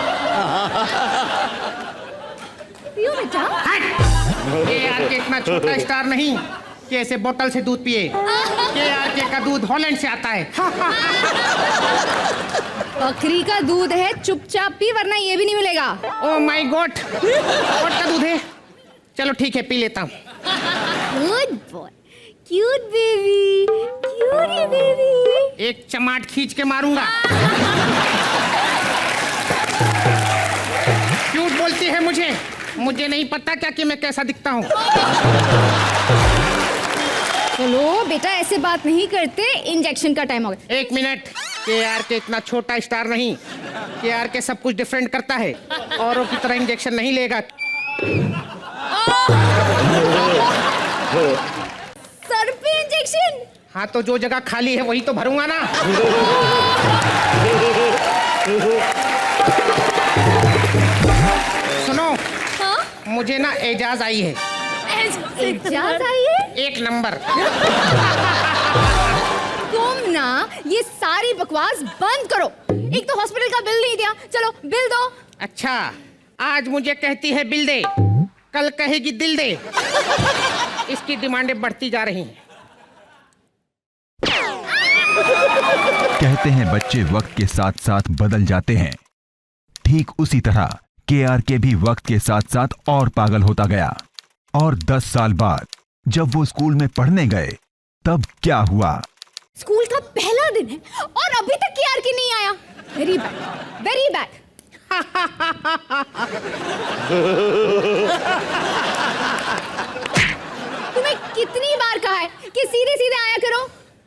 पियो बेटा। KRK इतना छोटा स्टार नहीं कि ऐसे बोतल से दूध पिए। KRK का दूध हॉलैंड से आता है। बकरी का दूध है, चुपचाप पी वरना ये भी नहीं मिलेगा। ओह माय गॉड, गोट का दूध है। चलो ठीक है, पी लेता हूँ। Good boy, cute baby, cutie baby. एक चमाट खींच के मारूंगा। क्यूट बोलती है मुझे नहीं पता क्या कि मैं कैसा दिखता हूँ। चलो बेटा, ऐसे बात नहीं करते, इंजेक्शन का टाइम हो गया। 1 मिनट, KRK इतना छोटा स्टार नहीं। KRK सब कुछ डिफरेंट करता है, औरों की तरह इंजेक्शन नहीं लेगा। सर पे इंजेक्शन? हाँ, तो जो जगह खाली है वही तो भरूंगा ना। सुनो, हाँ? मुझे ना एजाज आई है। एजाज आई है? 1 नंबर। तुम ना ये सारी बकवास बंद करो। एक तो हॉस्पिटल का बिल नहीं दिया, चलो बिल दो। अच्छा, आज मुझे कहती है बिल दे, कल कहेगी दिल दे। इसकी डिमांडें बढ़ती जा रही हैं। कहते हैं बच्चे वक्त के साथ साथ बदल जाते हैं, ठीक उसी तरह KRK भी वक्त के साथ साथ और पागल होता गया। और 10 साल बाद जब वो स्कूल में पढ़ने गए, तब क्या हुआ? स्कूल का पहला दिन है और अभी तक KRK नहीं आया। Very bad, very bad. तुम्हें कितनी बार कहा है कि सीधे सीधे आया करो?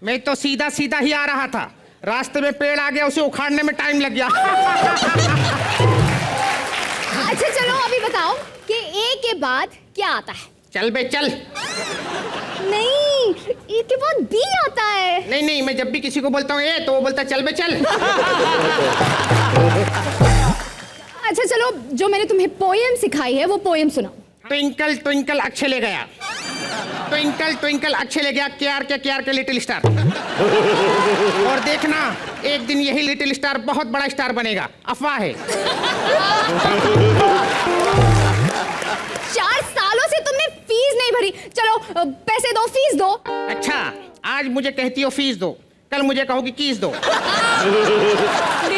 मैं तो सीधा सीधा ही आ रहा था, रास्ते में पेड़ आ गया, उसे उखाड़ने में टाइम लग गया। अच्छा चलो अभी बताओ कि ए के बाद क्या आता है? चल बे चल। नहीं, ए के बाद बी आता है। नहीं नहीं, मैं जब भी किसी को बोलता हूँ ए तो वो बोलता है चल बे चल। अच्छा चलो, जो मैंने तुम्हें पोएम सिखाई है वो पोएम सुनाओ। ट्विंकल ट्विंकल अक्षय ले गया, ट्विंकल ट्विंकल अक्षय ले गया, के आर के लिटिल स्टार। और देखना एक दिन यही लिटिल स्टार बहुत बड़ा स्टार बनेगा, अफवाह है। 4 सालों से तुमने फीस नहीं भरी, चलो पैसे दो, फीस दो। अच्छा, आज मुझे कहती हो फीस दो, कल मुझे कहोगी कीस दो।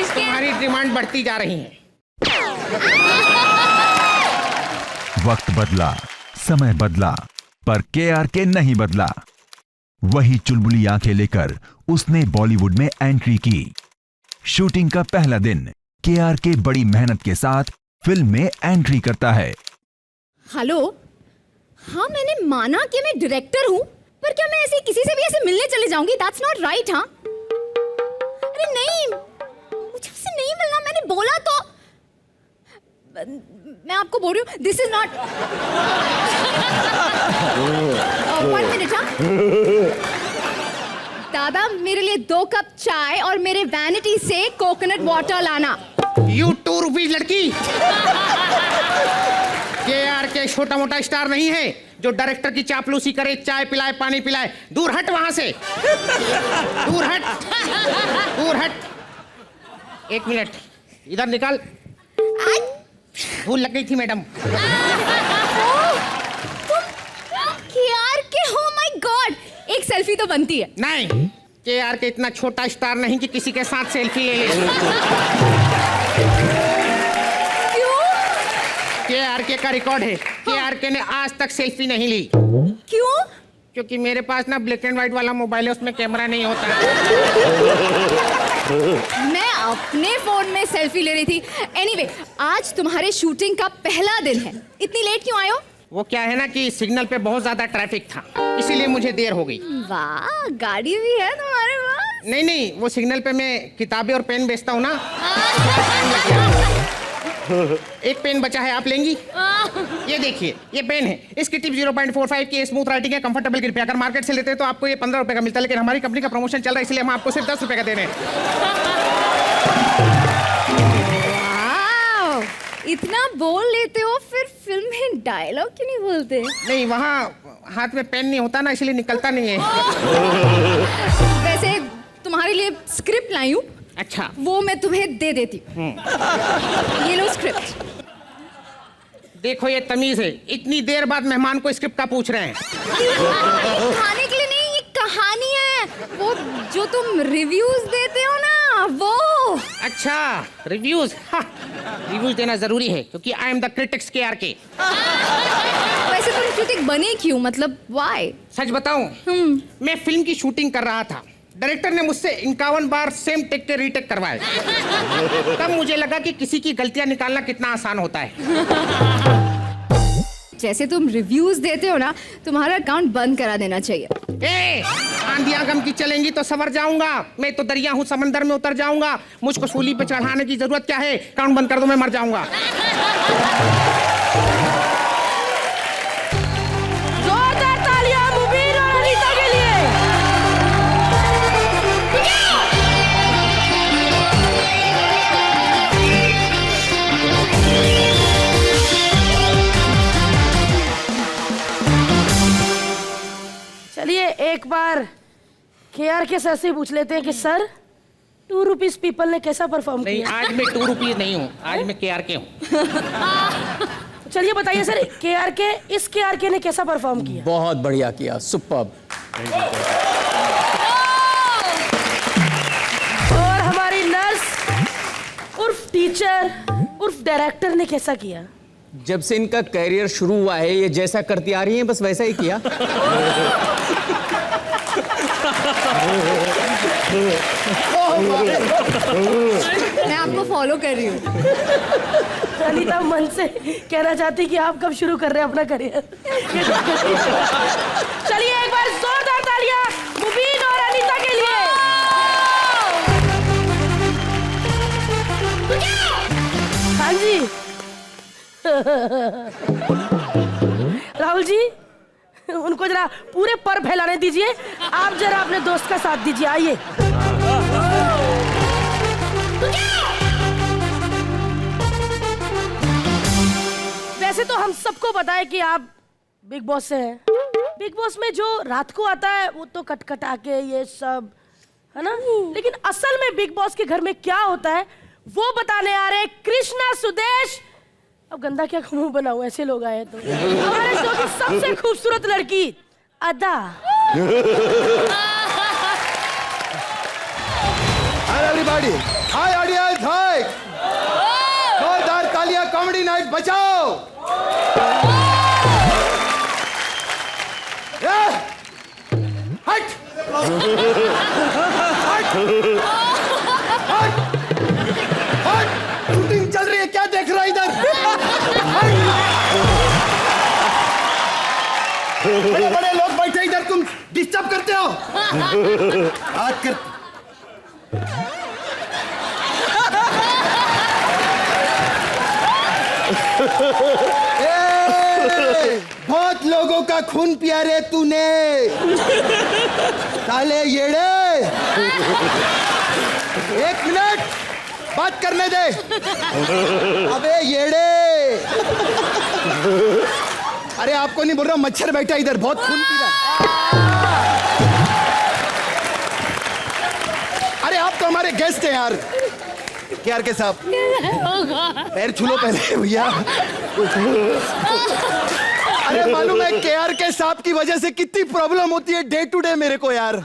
तुम्हारी डिमांड बढ़ती जा रही है। वक्त बदला, समय बदला, पर KRK नहीं बदला। वही चुलबुली आंखें लेकर उसने बॉलीवुड में एंट्री की। शूटिंग का पहला दिन KRK बड़ी मेहनत के साथ फिल्म में एंट्री करता है। हेलो, हाँ मैंने माना कि मैं डायरेक्टर हूँ, पर क्या मैं ऐसे किसी से भी ऐसे मिलने चले जाऊंगी? That's not right. हाँ अरे नहीं, मुझे उससे नहीं मिलना, मैंने बोला तो। मैं आपको बोल रही हूँ, दिस इज नॉट। 1 मिनट। हाँ दादा, मेरे लिए 2 कप चाय और मेरे वैनिटी से कोकोनट वाटर लाना। यू 2 रुपीज लड़की। KRK छोटा मोटा स्टार नहीं है जो डायरेक्टर की चापलूसी करे, चाय पिलाए, पानी पिलाए। दूर हट वहां से, दूर हट, दूर हट। 1 मिनट, इधर निकाल। भूल लग गई थी madam. KRK, oh my God, एक सेल्फी तो बनती है। नहीं, KRK इतना छोटा स्टार नहीं कि किसी के साथ सेल्फी ले ले। क्यों? KRK का रिकॉर्ड है, KRK ने आज तक सेल्फी नहीं ली। क्यों? क्योंकि मेरे पास ना ब्लैक एंड व्हाइट वाला मोबाइल है, उसमें कैमरा नहीं होता। मैं अपने फोन में सेल्फी ले रही थी। एनीवे, आज तुम्हारे शूटिंग का पहला दिन है, इतनी लेट क्यों आए हो? वो क्या है ना कि सिग्नल पे बहुत ज्यादा ट्रैफिक था, इसीलिए मुझे देर हो गई। वाह, गाड़ी भी है तुम्हारे पास? नहीं नहीं, वो सिग्नल पे मैं किताबें और पेन बेचता हूँ ना। एक पेन बचा है, आप लेंगी? ये देखिए, ये पेन है, इसकी टिप 0.45 की स्मूथ राइटिंग है, कंफर्टेबल ग्रिप है। अगर मार्केट से लेते हैं तो आपको ये 15 रुपए का मिलता है, लेकिन हमारी कंपनी का प्रमोशन चल रहा है, इसलिए हम आपको सिर्फ 10 रुपए का दे रहे हैं। वाह, इतना बोल लेते हो, फिर फिल्म में डायलॉग क्यों नहीं बोलते? नहीं, वहाँ हाथ में पेन नहीं होता ना, इसलिए निकलता नहीं है। वैसे तुम्हारे लिए स्क्रिप्ट लाई हूँ। अच्छा, वो मैं तुम्हें दे देती हूँ। ये लो स्क्रिप्ट। देखो ये तमीज है, इतनी देर बाद मेहमान को स्क्रिप्ट का पूछ रहे हैं। खाने के लिए नहीं, ये कहानी है, वो जो तुम रिव्यूज देते हो ना, वो। अच्छा, रिव्यूज। रिव्यूज देना जरूरी है क्योंकि I am the critics KRK। वैसे तुम क्रिटिक बने क्यों, मतलब व्हाई? सच बताऊं, मैं फिल्म की शूटिंग कर रहा था, डायरेक्टर ने मुझसे 51 बार सेम टेक के रीटेक करवाए। तब मुझे लगा कि किसी की गलतियां निकालना कितना आसान होता है। जैसे तुम रिव्यूज देते हो ना, तुम्हारा अकाउंट बंद करा देना चाहिए। ए, आंधियां गम की चलेंगी तो सवर जाऊंगा, मैं तो दरिया हूँ, समंदर में उतर जाऊंगा, मुझको सूली पे चढ़ाने की जरूरत क्या है? अकाउंट बंद कर दो, मैं मर जाऊंगा। जोरदार तालियां मुबीन और अनीता के लिए। चलिए एक बार KRK सर से पूछ लेते हैं कि सर 2 रुपीज पीपल ने कैसा परफॉर्म नहीं, किया? आज मैं 2 रुपीज नहीं हूँ, आज मैं KRK हूँ। चलिए बताइए सर, इस KRK ने कैसा परफॉर्म किया? बहुत बढ़िया किया, सुपर्ब। और हमारी नर्स उर्फ टीचर उर्फ डायरेक्टर ने कैसा किया? जब से इनका कैरियर शुरू हुआ है, ये जैसा करती आ रही है बस वैसा ही किया। मैं आपको फॉलो कर रही हूँ। अनीता मन से कहना चाहती कि आप कब शुरू कर रहे हैं अपना करियर। चलिए एक बार जोरदार तालियां मुबीन और अनीता के लिए। हाँ जी राहुल जी, उनको जरा पूरे पर फैलाने दीजिए। आप जरा अपने दोस्त का साथ दीजिए, आइए। वैसे तो हम सबको पता है कि आप बिग बॉस से हैं। बिग बॉस में जो रात को आता है वो तो कटकटा के ये सब है ना, लेकिन असल में बिग बॉस के घर में क्या होता है वो बताने आ रहे कृष्णा सुदेश। अब गंदा क्या मुंह बनाऊं, ऐसे लोग आए तो। हमारे शो की सबसे खूबसूरत लड़की अदा। हाय एवरीबॉडी, हाय ऑडियंस, हाय। जोरदार तालियां, कॉमेडी नाइट बचाओ। हट शूटिंग चल रही है, क्या देख रहा है इधर? बड़े बड़े लोग बैठे इधर, तुम डिस्टर्ब करते हो। आज कर बहुत लोगों का खून पिया रे तूने, साले येड़े। 1 मिनट बात करने दे। अबे येड़े, अरे आपको नहीं बोल रहा, मच्छर बैठा इधर, बहुत खून पी रहा है। अरे आप तो हमारे गेस्ट हैं यार। केआर के साहब पैर छू लो पहले भैया। अरे मालूम है केआर के साहब की वजह से कितनी प्रॉब्लम होती है डे टू डे मेरे को यार।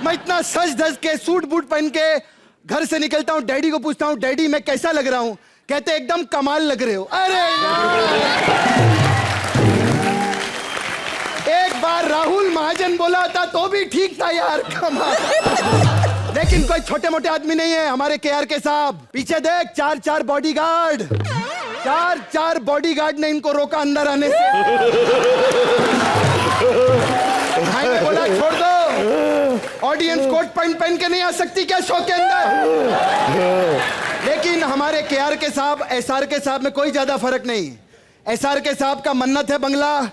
मैं इतना सज धज के सूट बूट पहन के घर से निकलता हूँ, डैडी को पूछता हूँ डैडी मैं कैसा लग रहा हूँ, कहते एकदम कमाल लग रहे हो। अरे एक बार राहुल महाजन बोला था तो भी ठीक था यार, कमाल। लेकिन कोई छोटे मोटे आदमी नहीं है हमारे केआर के साहब। पीछे देख, 4 बॉडीगार्ड, 4 बॉडीगार्ड ने इनको रोका अंदर आने से। भाई ने बोला छोड़ दो, ऑडियंस कोट पहन के नहीं आ सकती क्या शो के अंदर। लेकिन हमारे केआर के साहब, एसआर के साहब में कोई ज्यादा फर्क नहीं। एसआर के साहब का मन्नत है बंगला,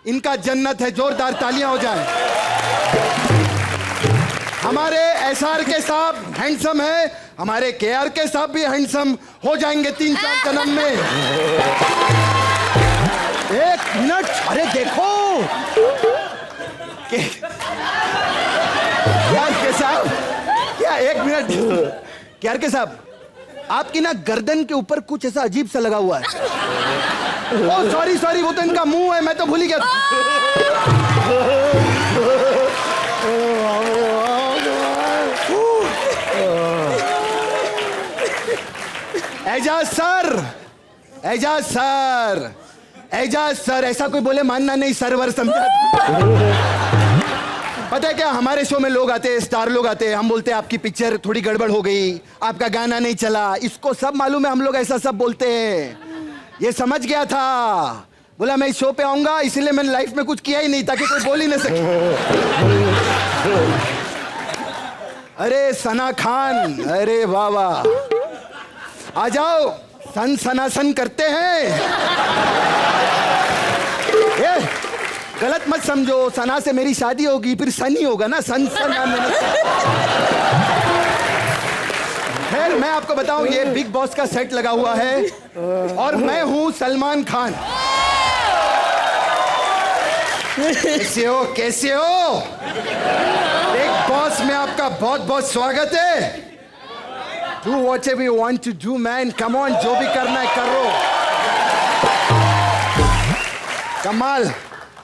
इनका जन्नत है। जोरदार तालियां हो जाए। हमारे एसआर के साहब हैंडसम है, हमारे केआर के साहब भी हैंडसम हो जाएंगे 3-4 जन्म में। 1 मिनट, अरे देखो केआर के साहब, क्या 1 मिनट। केआर के साहब आपकी ना गर्दन के ऊपर कुछ ऐसा अजीब सा लगा हुआ है। ओ सॉरी, वो तो इनका मुंह है, मैं तो भूल ही गया। एजाज सर, ऐसा कोई बोले मानना नहीं, सर्वर समझा। पता है क्या, हमारे शो में लोग आते हैं, स्टार लोग आते हैं, हम बोलते हैं आपकी पिक्चर थोड़ी गड़बड़ हो गई, आपका गाना नहीं चला। इसको सब मालूम है, हम लोग ऐसा सब बोलते हैं। ये समझ गया था, बोला मैं इस शो पे आऊंगा, इसलिए मैंने लाइफ में कुछ किया ही नहीं ताकि कोई बोल ही ना सके। अरे सना खान, अरे वाह वाह, आ जाओ, सन सनासन करते हैं। गलत मत समझो, सना से मेरी शादी होगी फिर सन ही होगा ना, सन सना। खैर मैं आपको बताऊं, ये बिग बॉस का सेट लगा हुआ है और मैं हूं सलमान खान। कैसे हो बिग बॉस में आपका बहुत बहुत स्वागत है। Do whatever you want to do, man. Come on, जो भी करना है करो।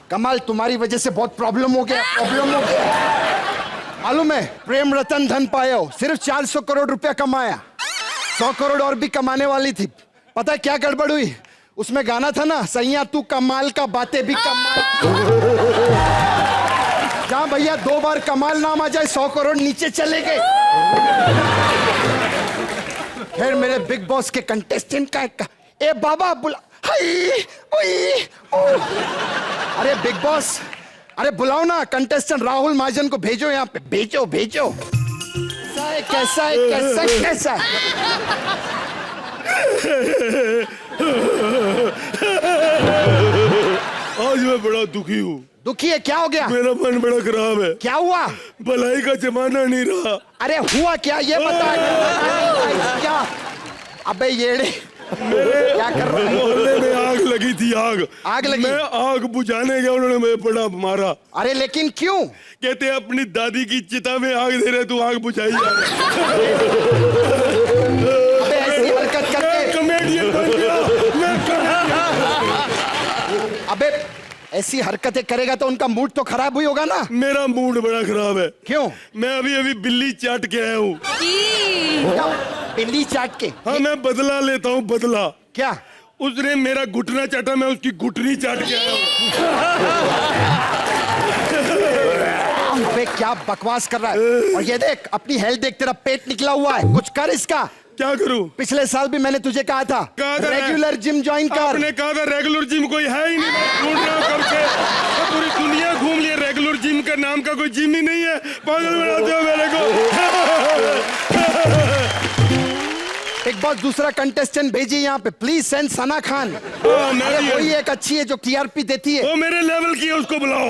कमाल तुम्हारी वजह से बहुत प्रॉब्लम हो गया। मालूम है, प्रेम रतन धन पाए हो, सिर्फ 400 करोड़ रुपया कमाया, 100 करोड़ और भी कमाने वाली थी। पता है क्या गड़बड़ हुई? उसमें गाना था ना, सैया तू कमाल का बातें भी कमाल। जहां हाँ भैया, 2 बार कमाल नाम आ जाए 100 करोड़ नीचे चले गए। फिर मेरे बिग बॉस के कंटेस्टेंट का ए बाबा बुला, हाय ओए ओ। अरे बिग बॉस, अरे बुलाओ ना कंटेस्टेंट राहुल महाजन को, भेजो यहाँ पे, भेजो भेजो। कैसा है कैसा है कैसा है? आज मैं बड़ा दुखी हूँ। दुखी है? क्या हो गया? मेरा मन बड़ा खराब है। क्या हुआ? भलाई का जमाना नहीं रहा। अरे हुआ क्या ये बता। क्या? अबे येड़े, क्या कर रहा है? मोहल्ले में आग लगी थी, आग लगी? मैं आग बुझाने गया, उन्होंने मुझे बड़ा मारा। अरे लेकिन क्यों? कहते अपनी दादी की चिता में आग दे रहे, तू आग बुझाई जा। अबे ऐसी हरकत करके कॉमेडियन बन गया मैं। अबे ऐसी हरकतें करेगा तो उनका मूड तो खराब हुई होगा ना। मेरा मूड बड़ा खराब है। क्यों? मैं अभी अभी बिल्ली चाट के आया हूँ। क्या? बिल्ली चाट के? हाँ, मैं बदला लेता हूँ, बदला। क्या? उसने मेरा घुटना चाटा, मैं उसकी घुटनी चाट के आया हूँ। अबे क्या बकवास कर रहा है? और ये देख, अपनी हेल्थ देख, तेरा पेट निकला हुआ है, कुछ कर इसका। क्या करूं? पिछले साल भी मैंने तुझे कहा था रेगुलर जिम ज्वाइन कर। आपने कहा था रेगुलर जिम कोई है ही नहीं। मैं ढूंढ रहा हूं कब से, मैं पूरी दुनिया घूम लिया, रेगुलर जिम का नाम का कोई जिम ही नहीं है। पागल बनाते हो मेरे को। बिग बॉस दूसरा कंटेस्टेंट भेजिए यहाँ पे, प्लीज सेंड सना खान। वही एक अच्छी है जो टीआरपी देती है। वो मेरे लेवल की है, उसको बुलाओ।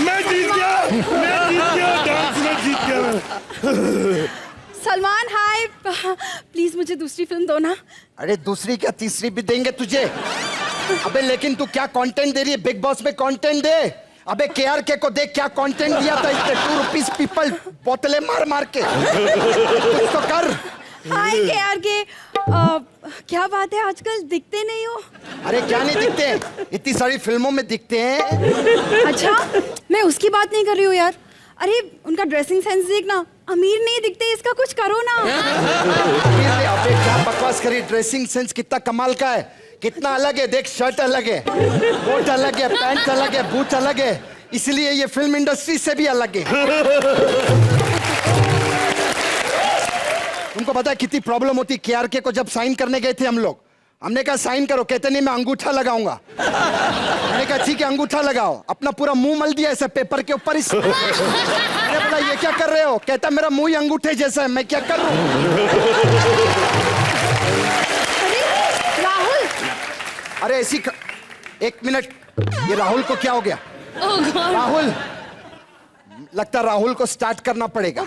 मैं जीत गया, मैं जीत गया, डांस में जीत गया। सलमान हाय, प्लीज मुझे दूसरी फिल्म दो ना। अरे दूसरी क्या, तीसरी भी देंगे तुझे। अबे लेकिन तू क्या कंटेंट दे रही है? बिग बॉस में कंटेंट दे। अबे केआरके को देख क्या कंटेंट दिया था इसने, 2 रुपीस पीपल बोतलें मार मार के। कुछ तो कर। हाय केआरके, क्या बात है आजकल दिखते नहीं हो? अरे क्या नहीं दिखते, इतनी सारी फिल्मों में दिखते हैं। अच्छा, मैं उसकी बात नहीं कर रही हूँ यार। अरे उनका ड्रेसिंग सेंस देखना, अमीर नहीं दिखते, इसका कुछ करो ना। अबे क्या बकवास करी, ड्रेसिंग सेंस कितना कमाल का है, कितना अलग है। देख शर्ट अलग है, कोट अलग है, पैंट अलग है, बूट अलग है, इसलिए ये फिल्म इंडस्ट्री से भी अलग है। तुमको पता है कितनी प्रॉब्लम होती केआरके को? जब साइन करने गए थे हम लोग, हमने कहा साइन करो, कहते नहीं मैं अंगूठा लगाऊंगा। मैंने कहा ठीक है अंगूठा लगाओ, अपना पूरा मुंह मल दिया ऐसे पेपर के ऊपर। इस मैंने बोला ये क्या कर रहे हो? कहता मेरा मुंह ही अंगूठे जैसा है, मैं क्या कर रहा हूँ? अरे राहुल, अरे ऐसी एक मिनट, ये राहुल को क्या हो गया? राहुल, लगता है राहुल को स्टार्ट करना पड़ेगा।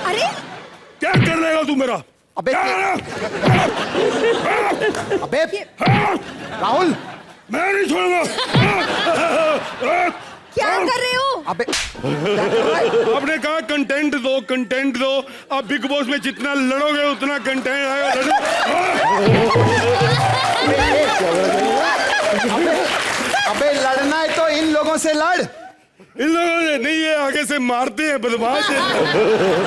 अरे क्या कर रहे हो तू मेरा? अबे अबे राहुल, मैं नहीं छोड़ूंगा। क्या कर रहे हो? अबे क्या कर रहा है? आपने कहा कंटेंट दो, कंटेंट दो। आप बिग बॉस में जितना लड़ोगे उतना कंटेंट आएगा। अबे लड़ना है तो इन लोगों से लड़। इन लोगों ने नहीं, ये आगे से मारते हैं, बदमाश है।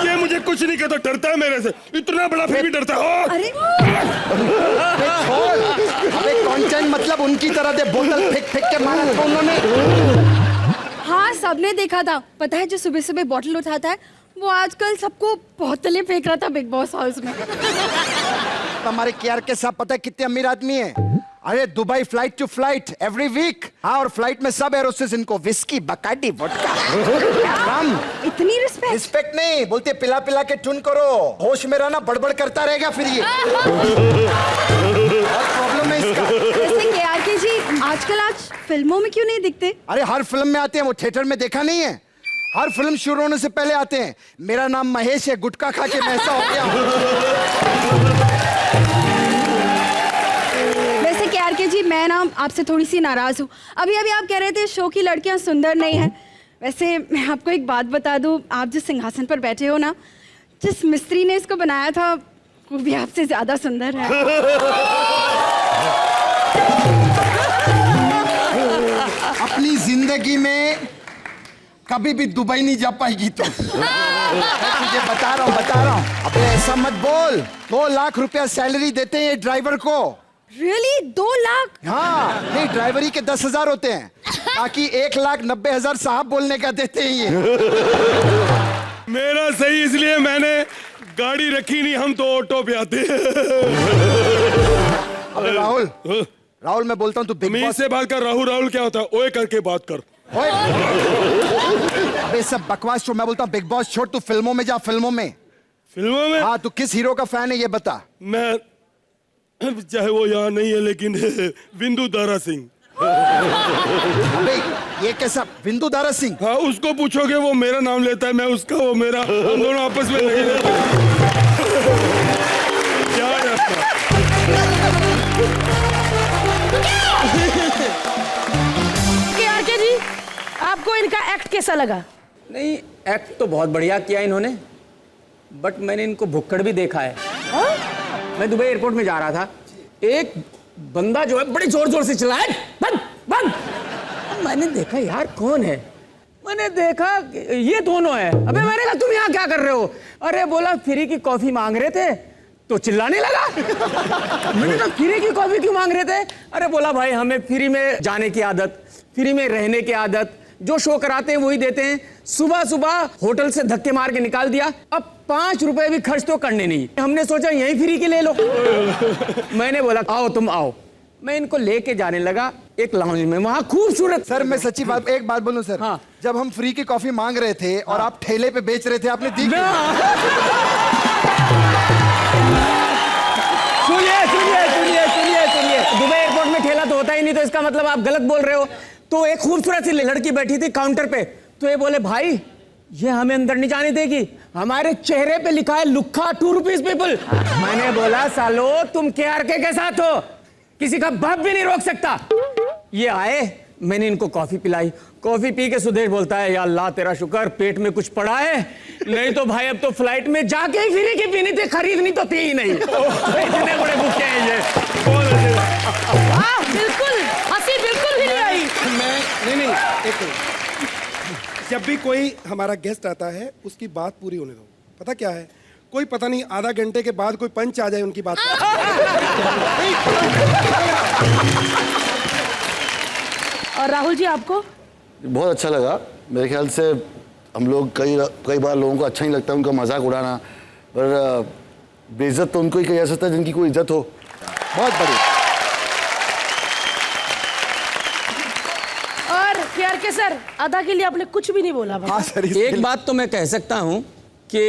ये मुझे कुछ नहीं कहता, डरता है मेरे से, इतना बड़ा फिर भी डरता है। अरे अबे कंटेंट मतलब उनकी तरह दे, बोतल फेंक फेंक के मारा था उन्होंने। हाँ, सबने देखा था। पता है जो सुबह सुबह बॉटल उठाता है वो आजकल सबको बोतलें फेंक रहा था बिग बॉस हाउस में। हमारे केआरके साहब पता है कितने अमीर आदमी हैं? अरे Dubai flight to flight every week. हाँ, और फ्लाइट में सब एरोसेस इनको विस्की, बकाडी, वोडका, रम। इतनी रिस्पेक्ट? रिस्पेक्ट नहीं, बोलते पिला पिला के टून करो, होश में रहना, बड़बड़ करता रहेगा फिर ये। बहुत प्रॉब्लम है इसका। वैसे केआरके जी आजकल फिल्मों में क्यों नहीं दिखते? अरे हर फिल्म में आते हैं, वो थिएटर में देखा नहीं है? हर फिल्म शुरू होने से पहले आते हैं। मेरा नाम महेश है, गुटखा खा के मैं ऐसा हो गया हूं। वैसे केआरके जी मैं ना आपसे थोड़ी सी नाराज हूँ। अभी अभी आप कह रहे थे शो की लड़कियां सुंदर नहीं हैं। वैसे मैं आपको एक बात बता दूं, आप जिस सिंहासन पर बैठे हो ना, जिस मिस्त्री ने इसको बनाया था वो भी आपसे ज्यादा सुंदर है। अपनी जिंदगी में कभी भी दुबई नहीं जा पाएगी तो। मैं तुझे बता रहा हूँ। अबे ऐसा मत बोल। 2 लाख रुपया सैलरी देते हैं ये ड्राइवर को। रियली 2 लाख? हाँ, नहीं ड्राइवरी के 10,000 होते हैं, बाकी 1,90,000 साहब बोलने का देते हैं ये। मेरा सही, इसलिए मैंने गाड़ी रखी नहीं, हम तो ऑटो पे आते हैं। अबे राहुल मैं बोलता हूँ तू बिग अमीर बॉस से बात कर। राहुल क्या होता है? ओए करके बात कर। ओए। अबे सब बकवास छोड़, मैं बोलता हूँ बिग बॉस छोड़, तू फिल्मों में जा। फिल्मों में हाँ, तू किस हीरो का फैन है ये बता। मैं, चाहे वो यहाँ नहीं है लेकिन विंदु दारा सिंह। अबे ये कैसा विंदु दारा सिंह? हाँ, उसको पूछोगे वो मेरा नाम लेता है, मैं उसका, वो मेरा, हम दोनों आपस में नहीं रहते। क्या है अपना? के जी, आपको इनका एक्ट कैसा लगा? नहीं, एक्ट तो बहुत बढ़िया किया इन्होंने, बट मैंने इनको भुक्कड़ भी देखा है। मैं दुबई एयरपोर्ट में जा रहा था, एक बंदा जो है बड़े जोर जोर से चिल्लाया, बंद बंद। मैंने देखा यार कौन है, मैंने देखा ये दोनों है। अबे मैंने कहा तुम यहाँ क्या कर रहे हो? अरे बोला फ्री की कॉफी मांग रहे थे तो चिल्लाने लगा। मैंने कहा फ्री की कॉफी क्यों मांग रहे थे? अरे बोला भाई हमें फ्री में जाने की आदत, फ्री में रहने की आदत, जो शो कराते हैं वही देते हैं। सुबह सुबह होटल से धक्के मार के निकाल दिया, अब 5 रुपए भी खर्च तो करने नहीं। हमने सोचा यही फ्री के ले लो। मैंने बोला आओ तुम आओ। मैं इनको लेके जाने लगा एक लाउंज में, वहां खूबसूरत। सर मैं सच्ची बात, एक बात बोलूं सर। हाँ। जब हम फ्री की कॉफी मांग रहे थे और आप ठेले पे बेच रहे थे, आपने दी? सुनिए, दुबई एयरपोर्ट में ठेला तो होता ही नहीं, तो इसका मतलब आप गलत बोल रहे हो। तो एक खूबसूरत सी लड़की बैठी थी काउंटर पे, तो ये बोले भाई ये हमें अंदर नहीं जाने देगी, हमारे चेहरे पे लिखा है लुक्खा 2 रुपीज पीपल। मैंने बोला सालो तुम KRK के साथ हो, किसी का बाप भी नहीं रोक सकता। ये आए, मैंने इनको कॉफी पिलाई। कॉफी पी के सुदेश बोलता है या अल्लाह तेरा शुक्र पेट में कुछ पड़ा है, नहीं तो भाई अब तो फ्लाइट में जाके ही फ्री की पीनी थी, खरीदनी तो थी ही नहीं। इतने बड़े भूखे हैं ये। हाँ बिल्कुल, हंसी बिल्कुल भी नहीं आई। मैं नहीं एक मिनट। जब भी कोई हमारा गेस्ट आता है उसकी बात पूरी होने दो। पता क्या है, कोई पता नहीं आधा घंटे के बाद कोई पंच आ जाए उनकी बात। और राहुल जी आपको? बहुत अच्छा लगा। मेरे ख्याल से हम लोग कई बार लोगों को अच्छा नहीं लगता उनका मजाक उड़ाना, पर बेइज्जत तो उनको ही किया जा सकता है जिनकी कोई इज्जत हो। बहुत बढ़िया। और KRK सर, अदा के लिए आपने कुछ भी नहीं बोला। हाँ सर, एक बात तो मैं कह सकता हूं कि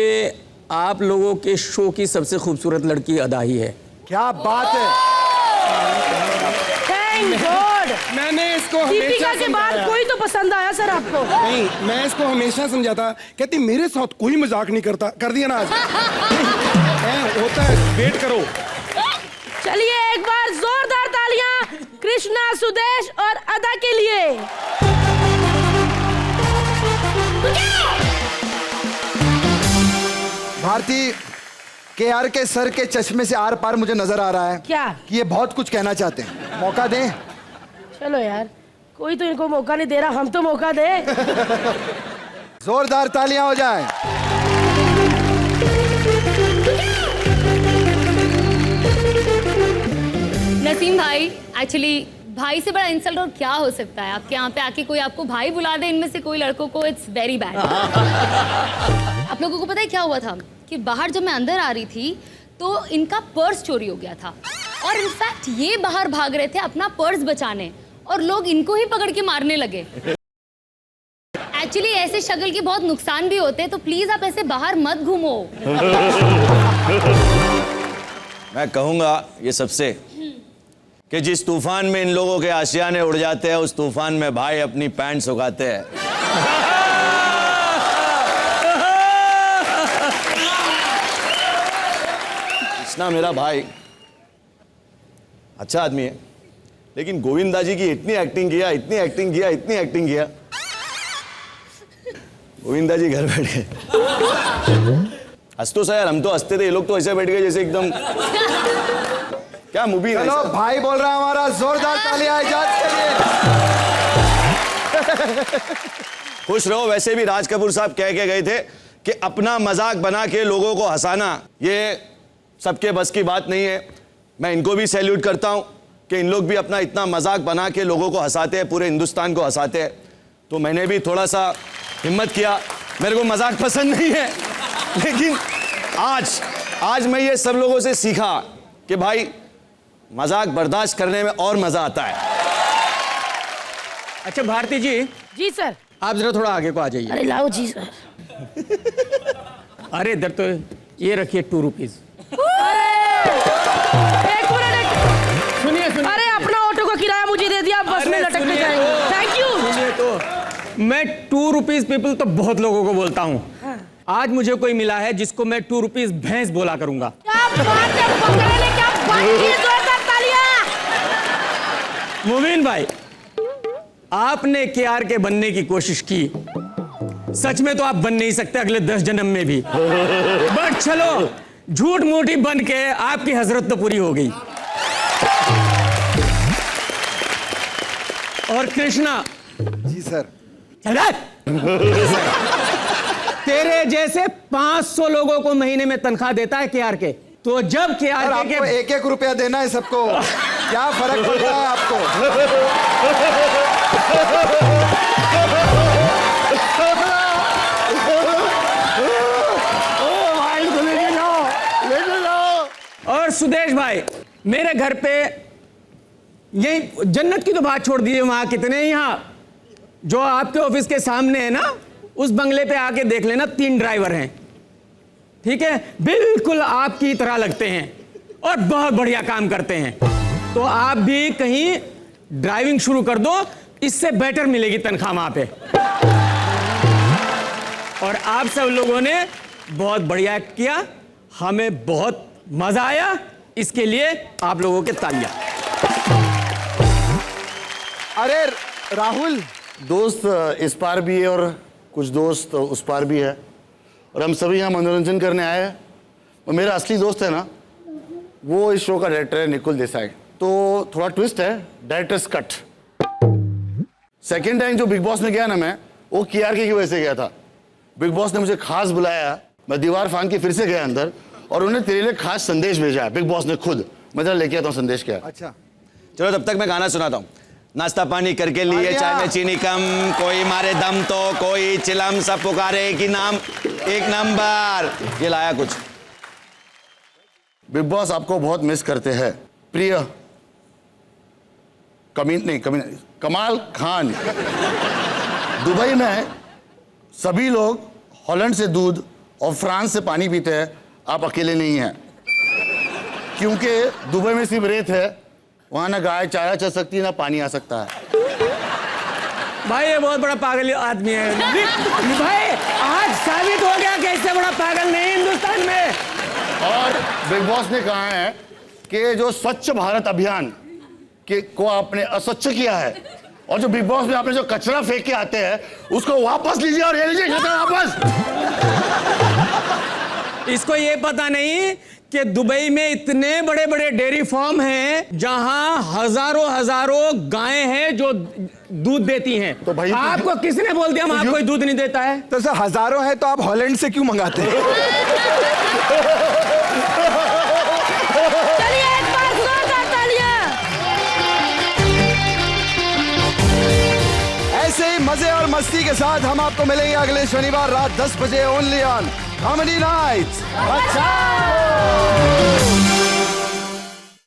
आप लोगों के शो की सबसे खूबसूरत लड़की अदा ही है। क्या बात है। Thank God. मैंने इसको दीपिका हमेशा के बाद समझाया। कोई तो पसंद आया सर आपको? नहीं, मैं इसको हमेशा समझाता, कहती मेरे साथ कोई मजाक नहीं करता, कर दिया ना आज। होता है, वेट करो। चलिए एक बार जोरदार तालियां कृष्णा, सुदेश और अदा के लिए। भारती, KRK सर के चश्मे से आर पार मुझे नजर आ रहा है क्या? कि ये बहुत कुछ कहना चाहते हैं। मौका दें? चलो यार, कोई तो इनको मौका नहीं दे रहा, हम तो मौका दे। जोरदार तालियां हो जाए। नसीम भाई, एक्चुअली भाई से बड़ा इंसल्ट और क्या हो सकता है? आपके यहाँ पे आके कोई आपको भाई बुला दे इनमें से कोई लड़कों को, इट्स वेरी बैड। आप लोगों को पता है क्या हुआ था कि बाहर जब मैं अंदर आ रही थी तो इनका पर्स चोरी हो गया था, और इनफैक्ट ये बाहर भाग रहे थे अपना पर्स बचाने, और लोग इनको ही पकड़ के मारने लगे। एक्चुअली ऐसे शक्ल के बहुत नुकसान भी होते हैं, तो प्लीज आप ऐसे बाहर मत घूमो। मैं कहूंगा ये सबसे कि जिस तूफान में इन लोगों के आशियाने उड़ जाते हैं, उस तूफान में भाई अपनी पैंट सुखाते हैं। कृष्णा मेरा भाई अच्छा आदमी है, लेकिन गोविंदा जी की इतनी एक्टिंग किया, इतनी एक्टिंग किया, इतनी एक्टिंग किया। गोविंदा जी घर बैठ गए। हंस तो यार, हम तो हंसते थे, ये लोग तो ऐसे बैठ गए जैसे एकदम क्या मूवी है। चलो भाई बोल रहा है हमारा, जोरदार तालियां एजाज के लिए। खुश रहो। वैसे भी राज कपूर साहब कह के गए थे कि अपना मजाक बना के लोगों को हंसाना ये सबके बस की बात नहीं है। मैं इनको भी सैल्यूट करता हूं कि इन लोग भी अपना इतना मजाक बना के लोगों को हंसाते हैं, पूरे हिंदुस्तान को हंसाते हैं। तो मैंने भी थोड़ा सा हिम्मत किया। मेरे को मजाक पसंद नहीं है, लेकिन आज मैं ये सब लोगों से सीखा कि भाई मजाक बर्दाश्त करने में और मजा आता है। अच्छा भारती जी, जी सर। आप जरा थोड़ा आगे को आ जाइए। अरे लाओ जी सर। अरे इधर तो ये रखिए 2 रुपीज। एक मिनट। सुनिए सुनिए। अरे अपना ऑटो का किराया मुझे दे दिया, बस में लटक के जाएंगे। Thank you. सुनिए तो मैं 2 रुपीज पीपल तो बहुत लोगों को बोलता हूँ। आज मुझे कोई मिला है जिसको मैं 2 रुपीज भैंस बोला करूंगा। क्या बात है, बकरे ने क्या बात की है, जोरदार तालियां। मुबीन भाई, आपने केआर के बनने की कोशिश की, सच में तो आप बन नहीं सकते अगले 10 जन्म में भी, बट चलो झूठ मूठी बन के आपकी हजरत तो पूरी हो गई। और कृष्णा जी सर। चल तेरे जैसे 500 लोगों को महीने में तनख्वाह देता है केआर के, तो जब केआर के आपको 1-1 रुपया देना है सबको, क्या फर्क पड़ता है आपको? और सुदेश भाई, मेरे घर पे यही जन्नत की तो बात छोड़ दीजिए, वहां कितने यहाँ जो आपके ऑफिस के सामने है ना, उस बंगले पे आके देख लेना, 3 ड्राइवर हैं, ठीक है, बिल्कुल आपकी तरह लगते हैं और बहुत बढ़िया काम करते हैं। तो आप भी कहीं ड्राइविंग शुरू कर दो, इससे बेटर मिलेगी तनख्वाह वहां पे। और आप सब लोगों ने बहुत बढ़िया किया, हमें बहुत मजा आया, इसके लिए आप लोगों के तालियां। अरे राहुल, दोस्त इस पार भी है और कुछ दोस्त उस पार भी है, और हम सभी यहाँ मनोरंजन करने आए हैं। और मेरा असली दोस्त है ना, वो इस शो का डायरेक्टर है निकुल देसाई। तो थोड़ा ट्विस्ट है, डायरेक्टर्स कट। सेकेंड टाइम जो बिग बॉस में गया ना मैं, वो केआर की वजह से गया था। बिग बॉस ने मुझे खास बुलाया, मैं दीवार फांद के फिर से गया अंदर, और उन्होंने तेरे लिए खास संदेश भेजा है, बिग बॉस ने खुद। मैं जरा लेके आता हूँ संदेश क्या है। अच्छा चलो तब तक मैं गाना सुनाता हूँ। नाश्ता पानी करके लिए, चाय में चीनी कम, कोई मारे दम तो कोई चिलम, सब पुकारे कि नाम 1 नंबर। ये लाया कुछ। बिग बॉस आपको बहुत मिस करते हैं प्रिय कमाल खान। दुबई में सभी लोग हॉलैंड से दूध और फ्रांस से पानी पीते हैं, आप अकेले नहीं हैं, क्योंकि दुबई में सिर्फ रेत है, वहां ना गाय चारा चल सकती है ना पानी आ सकता है। भाई ये बहुत बड़ा पागल आदमी है भाई, आज साबित हो गया कि इससे बड़ा पागल नहीं हिंदुस्तान में। और बिग बॉस ने कहा है कि जो स्वच्छ भारत अभियान के को आपने अस्वच्छ किया है, और जो बिग बॉस में आपने जो कचरा फेंक के आते हैं उसको वापस लीजिए, और ये लीजिए कचरा वापस। इसको ये पता नहीं कि दुबई में इतने बड़े बड़े डेयरी फार्म हैं जहां हजारों गायें हैं जो दूध देती हैं। तो भाई आपको किसने बोल दिया वहां कोई दूध नहीं देता है? तो सर हजारों है तो आप हॉलैंड से क्यों मंगाते हैं? चलिए एक बार जोरदार तालियां। ऐसे ही मजे और मस्ती के साथ हम आपको मिलेंगे अगले शनिवार रात 10 बजे ओनली ऑन कॉमेडी नाइट्स। अच्छा